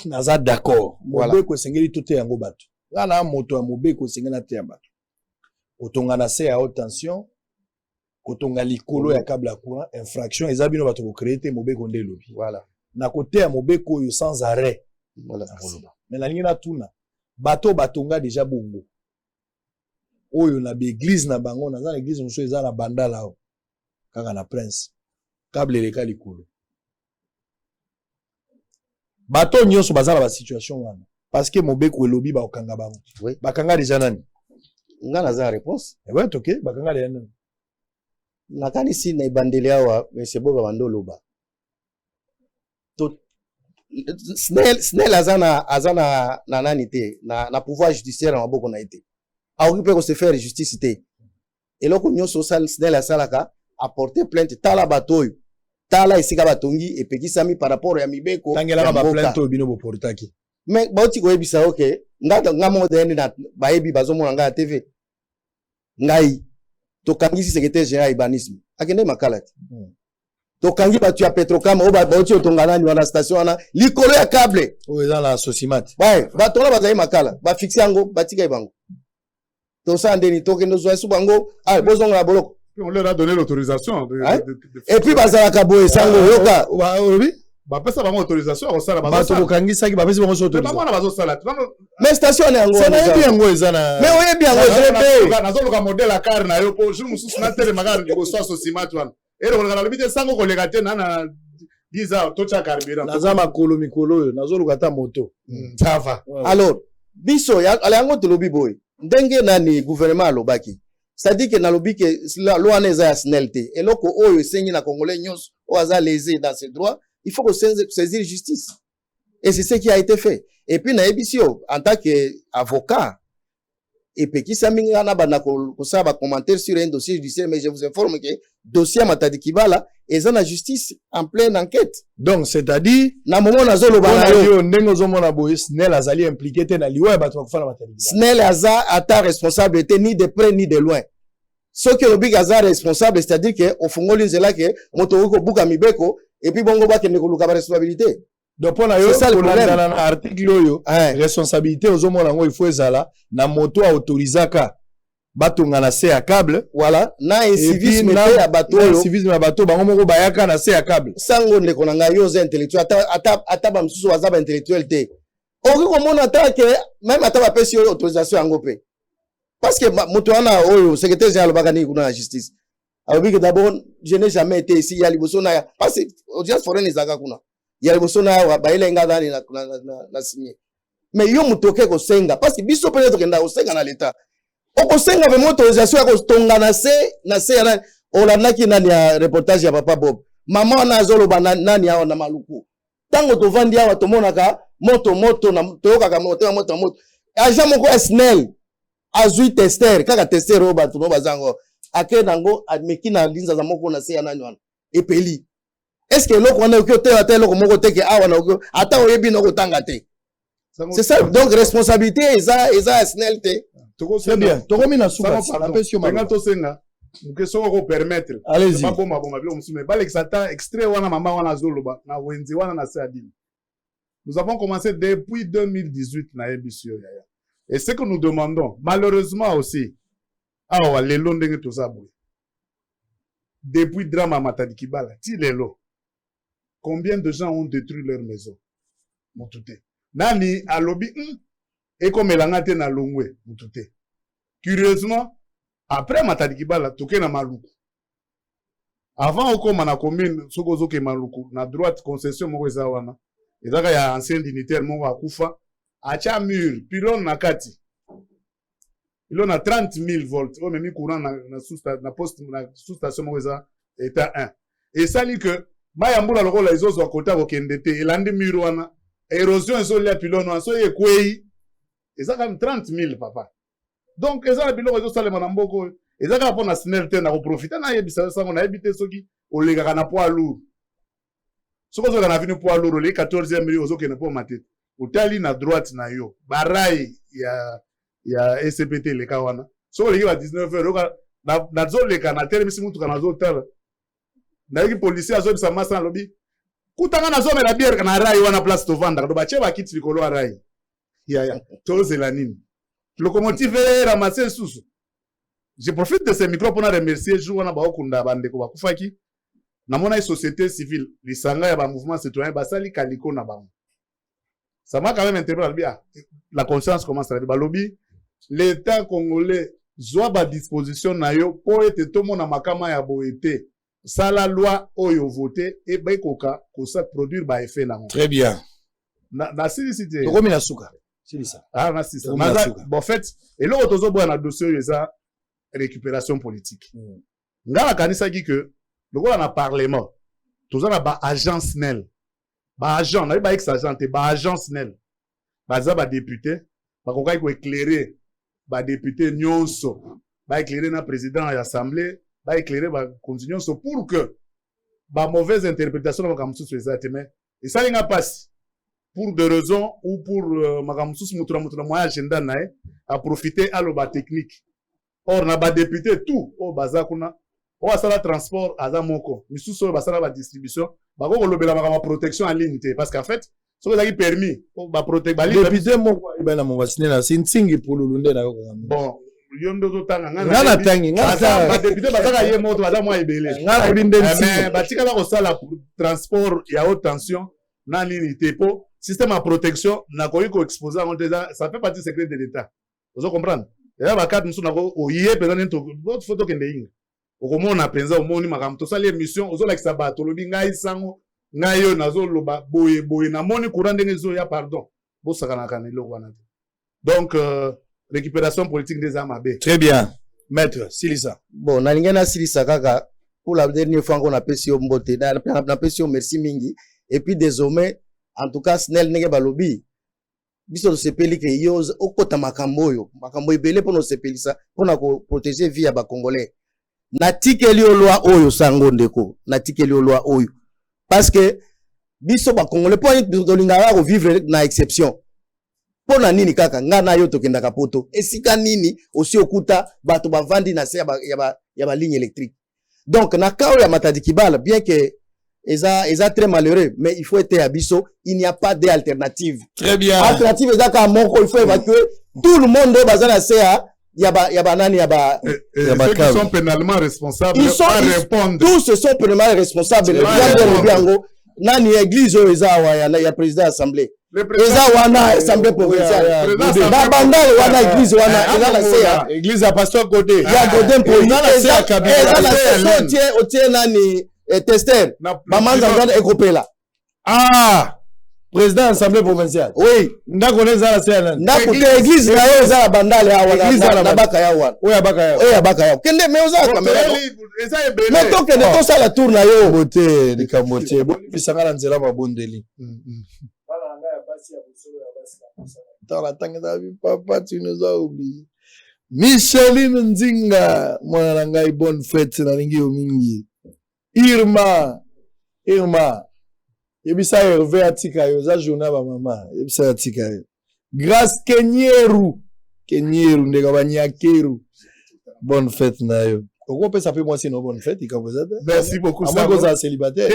naza d'accord mobeko sengeli tote yango bato ngana moto ya mobeko sengena te ya bato kotonga na se ya haute tension kotonga likolo ya câble à courant infraction ezabino bato ko créer te mobeko nde lobi voilà na côté ya mobeko yo sans arrêt voilà mais na lingina tuna bato batonga déjà bongo oyo na l'église na bango na za l'église moso eza na bandala o kaka na prince câble leka likolo bato nyonso bazala ba situation wana parce que mobeko elobi ba okanga bango oui bakanga déjà nani ngana za réponse ouais ok bakanga déjà nani nakani si na ibandeli awa monsieur Boba bandoloba to snel azana na nani te na pouvoir judiciaire na maboko na ete aokipe ko se faire justice te eloko nyonso snel asalaka apporter plainte tala batoyo tala esika batongi epekisami par rapport ya mibeko tangela ba plainte obino bo portaki mais bauti koyebisa ok nga mo dende na bayebi bazomona nga TV ngai tokangisi secrétaire général urbanisme akende makala ti tokangi batu ya Petrocam o bauti otongana ni wana station wana likolo ya câble o eza na Sosimat ouais batona bazali makala ba fixer yango batika bango to sa ndeni tokendo zo su bango bozonga na boloko on leur a donné l'autorisation et puis bazalaka boye sango yoka bapesa bango autorisation akosala bato bokangisaki bapesi bango so autorisation bamwana bazosala mais station na yango nayebi yango eza na mais oyebi yango ezebe nazoluka modele ya kare na yo po jour mosusu natelemaka liboso ya Sosimat wana elonga nalobi te sango koleka te na 10 heures totya carburant naza makolo mikolo oyo nazoluka ata moto ça va alors biso ala yango tolobi boye ndenge nani gouvernement alobaki c'est-à-dire que nalobi que loi wana eza ya SNEL te eloko oyo esengi na congolais nyonso oyo aza lésé dans ses droits il faut que saisir justice. Et c'est ce qui a été fait. Et puis, na ebisio, en tant qu'avocat, et puis qui s'amène à commentaire sur un dossier judiciaire, mais je vous informe que dossier Matadi Kibala est en justice en pleine enquête. Donc, c'est-à-dire, na moment na zolo SNEL azali impliqué te na liwa ba to fala Matadi Kibala. SNEL aza ata responsabilité ni de près ni de loin. Ce que le big aza responsable, c'est-à-dire que au fongoli nzela ke moto ko buka mibeko et puis bongo ba kende koluka ba responsabilité. Donc pour na yo na article oyo responsabilité ozomona ngo il faut ezala na moto a autorisaka batonga na se ya câble voilà na civisme ya bato oyo civisme ya bato bango moko bayaka na se ya câble sango ndeko na ngai yo za intellectuel ata ba msusu waza ba intellectuel te oki komona ta ke même ata ba pesi autorisation yango pe parce que moto wana oyo secrétaire général bakani kuna na justice alors que d'abord je n'ai jamais été ici ya liboso na ya parce que audience foraine ezaka kuna ya liboso na ya baile nga dani na signé mais yo mutoke ko senga parce que biso peut être kenda ko senga na l'état oko senga be autorisation ya ko tonga na se ya olanaki nani ya reportage ya papa Bob mama na zolo nani ya na maluku tango to vandi awa to monaka moto na toyoka ka moto agent moko SNEL azui tester kaka tester roba to no bazango ake nango admeki na linza za moko na se ya nani wana epeli est-ce que loko na okyo te ata loko moko te ke awa na okyo ata oyebi na kotanga te c'est ça donc responsabilité eza SNEL te très bien tokomi na suka na pesio manga to senga que soko ko permettre allez-y bomba bilo musume bale exata extrait wana mama wana zoloba na wenzi wana na sadine nous avons commencé depuis 2018 na émission yaya et ce que nous demandons malheureusement aussi awa lelo ndenge tozaboye depuis drama Matadi Kibala ti lelo combien de gens ont détruit leur maison mutute nani alobi et comme elanga te na longwe mutute curieusement après Matadi Kibala toke na maluku avant okoma na commune soko zoke maluku na droite concession moko eza wana ezaka ya ancien dignitaire moko akufa acha mur pylône na kati pylône na 30 000 volts o memi courant na poste na sous-station moko eza état 1 et ça dit que maya mbula lokola ezozwa kota kokende te elandi mur wana érosion ezolia pylône wana so ekwei ezaka 30 000 papa donc ezala biloko ezosalema na mboko ezaka mpo na SNEL te na koprofita na yebisa sango na yebi te soki olekaka na poids lourd soki ozoleka na vini poids lourd oleki 14e million ozokende mpo matete otali na droite na yo barai ya SCPT eleka wana soki oleki ba 19 heures nazoleka na telemisi mutuka nazotala nayeki policier azobisa masa nalobi kutanga nazomela biere na rai wana place tovandaka to batie bakiti likolo ya rai yaya tozela nini locomotive ramasse susu. Je profite de ce micro pour remercier Jouana Baokunda Bandeko Bakufaki. Namona société civile, lisanga ya ba mouvement citoyen basali kaliko na bango. Ça m'a quand même interpellé bien. La conscience commence à dire lobby l'État congolais zoa ba disposition na yo po ete tomo na makama ya boete. Ça la loi oyo voté et ba koka ko ça produire ba effet na. Très bien. Na cité. Tokomi na suka. C'est ça. Ah, merci ça. Bon, en fait, et là, on a un dossier de récupération politique. Nga la kanisa dit que, le gars, on a parlement. Tout ça, on a agence SNEL. Ba agent, on a pas ex-agent, ba agence SNEL. Ba za ba député, ba koka ko éclairer, ba député nyonso, ba éclairer na président de l'Assemblée, ba éclairer ba continuer pour que ba mauvaise interprétation ba kamsu sur les mais et ça l'inga passe. pour des raisons ou pour Magamoussous Moutoura moyen agenda nae, à profiter à l'oba technique. Or, na ba député tout, au bazakuna, au asala transport, à Zamoko, Missousso, basala ba distribution, bako kolobela ma protection en ligne, parce qu'en fait, ce que ça permis, ba protéger, député moko, ben na mobasine na, c'est une singi pour le lunde na yo. Bon, yondo tanga, ngana tangi, ngana ba député basala yé moto, baza moi ebele. Ngana ulinde mais batika la osala transport, il y a haute tension, na ligne tepo, système à protection, na koyi ko exposer, ça fait partie du secret de l'État. Vous comprenez? Et là, bakad nous nako oye pendant notre photo kende inga. Okomona penza omoni makam to sali émission ozo la kisaba to lobi ngai sango ngai yo nazo loba boye na moni courant ndenge zo ya pardon. Bo sakana kanelo wana. Donc récupération politique des armes abe. Très bien. Maître Silisa. Bon, na lingena Silisa kaka pour la dernière fois qu'on a pesi au mbote, na pesi au merci mingi et puis désormais en tout cas snel nenge balobi. Biso to sepeli ke yo okota makambo ebele pour no sepelisa pour na ko protéger vie ya ba congolais. Na tikeli o loi oyo sango ndeko, na tikeli o loi oyo. Parce que biso ba congolais po dolinga ko vivre na exception. Po na nini kaka ngana yo tokenda kapoto. Esika nini osi okuta bato bavandi na se ya ba ligne électrique. Donc na kao ya Matadi Kibala bien que Eza très malheureux, mais il faut être à Bisso, il n'y a pas d'alternative. Très bien. Alternative, il faut évacuer tout le monde au bazar à CA. Il y a ceux qui sont pénalement responsables. Tous se sont pénalement responsables. Nani église il y a président de l'assemblée. Eza wana assemblée provinciale. Na bandale wana église wana eza la CA. Église à pasteur Godé. Il y a Godé pour eza la CA otie nani tester. Maman Zangane Ekopela. Ah! Président de l'Assemblée provinciale. Oui. Ndakone za la CNN. Ndakute église na yo za la bandale awana. Église na baka ya wana. Oui, abaka ya. Oui, abaka ya. Kende me oza kamera. Mais to kende to sala tour na yo. Bote likambote. Bisanga na nzela mabondeli. Bala nga ya basi ya bosolo ya basi la. Tala tanga bi papa tu nous as oublié. Micheline Nzinga, mwana ngai bonne fête na lingi yo mingi. Irma. Yebisa Hervé atika yo za journée ba mama. Yebisa atika yo. Grâce Kenyeru ndeka banyakeru. Bonne fête na yo. Pourquoi peut s'appeler moi sinon bonne fête Merci beaucoup ça. Moi ça célibataire.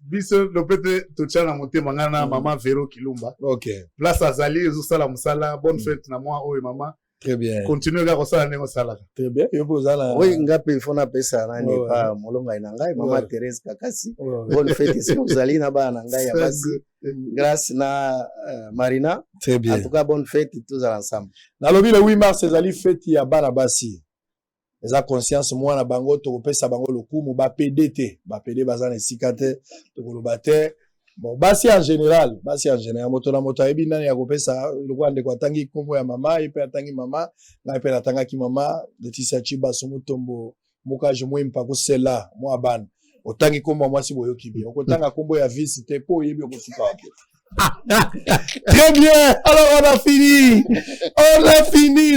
Biso le peut to tchana monter mangana maman Véro Kilumba. OK. Place azali zo sala musala bonne fête na moi oyo mama. Très bien. Continuez à ça nengo sala. Très bien. Yo pozala. Oui, ngape fona pesa nani pa molonga inangai mama Thérèse Kakasi. Bonne fête c'est uzali na bana ngai ya basi. Grâce na Marina. Très bien. En tout cas bonne fête tous ensemble. Na lobi le 8 mars ezali fête ya bana basi. Eza conscience moi na bango to kopesa bango lokumu ba PDT. Ba PD bazana sikate to kolobate. Bon, basi en général, moto na moto ebi nani ya kopesa lukwande kwa tangi kombo ya mama, ipe atangi mama, na ipe atanga ki mama, de tisa chiba somo tombo, muka jumwe mpako sela, mwa ban. Otangi kombo mwasi boyo kibi. Okotanga kombo ya visi te po yebi okosuka wapi. Très bien. Alors on a fini,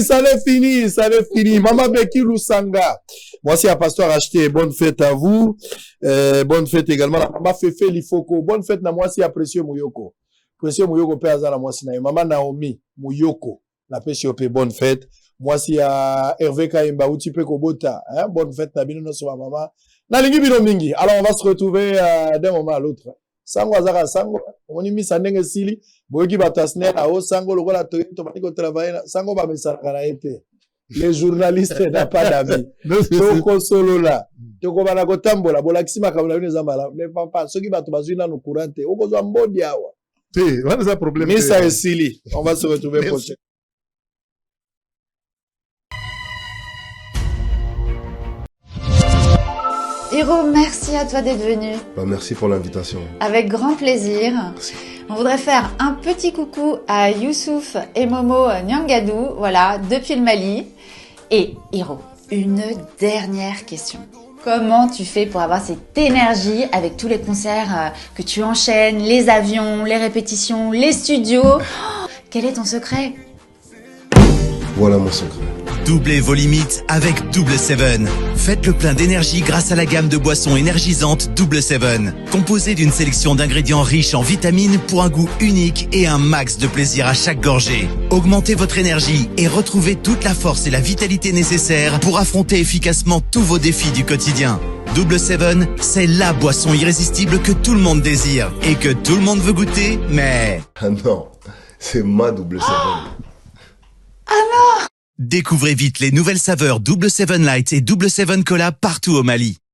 ça est fini. Maman Beki Lusanga. Voici un pasteur acheté. Bonne fête à vous. Bonne fête également. Maman Fefe Lifoko. Bonne fête na moi si apprécié Mouyoko. Précieux Mouyoko pe azala moi si na maman Naomi Mouyoko. La précieux pe bonne fête. Moi si à Hervé Kaimba ou Tipe Kobota. Hein? Bonne fête na bino no so maman. Na lingi bino mingi. Alors on va se retrouver d'un moment à l'autre. Sango azaka sango oni misa ndenge sili boyoki batasne na o sango lokola to batiko travailler sango ba mesaka na ete les journalistes n'a pas d'amis toko solo la toko bana kotambola bolakisi makambo na zambala mais papa soki bato bazwina no courante okozwa mbodi awa te wana za problème misa esili on va se retrouver prochain. Hiro, merci à toi d'être venu. Merci pour l'invitation. Avec grand plaisir. Merci. On voudrait faire un petit coucou à Youssouf et Momo Nyangadou, voilà, depuis le Mali. Et Hiro, une dernière question. Comment tu fais pour avoir cette énergie avec tous les concerts que tu enchaînes, les avions, les répétitions, les studios? Quel est ton secret? Voilà mon secret. Doublez vos limites avec Double 7. Faites le plein d'énergie grâce à la gamme de boissons énergisantes Double 7. Composée d'une sélection d'ingrédients riches en vitamines pour un goût unique et un max de plaisir à chaque gorgée. Augmentez votre énergie et retrouvez toute la force et la vitalité nécessaires pour affronter efficacement tous vos défis du quotidien. Double 7, c'est la boisson irrésistible que tout le monde désire et que tout le monde veut goûter, mais... Ah non, c'est ma Double 7. Ah non! Découvrez vite les nouvelles saveurs Double 7 Light et Double 7 Cola partout au Mali.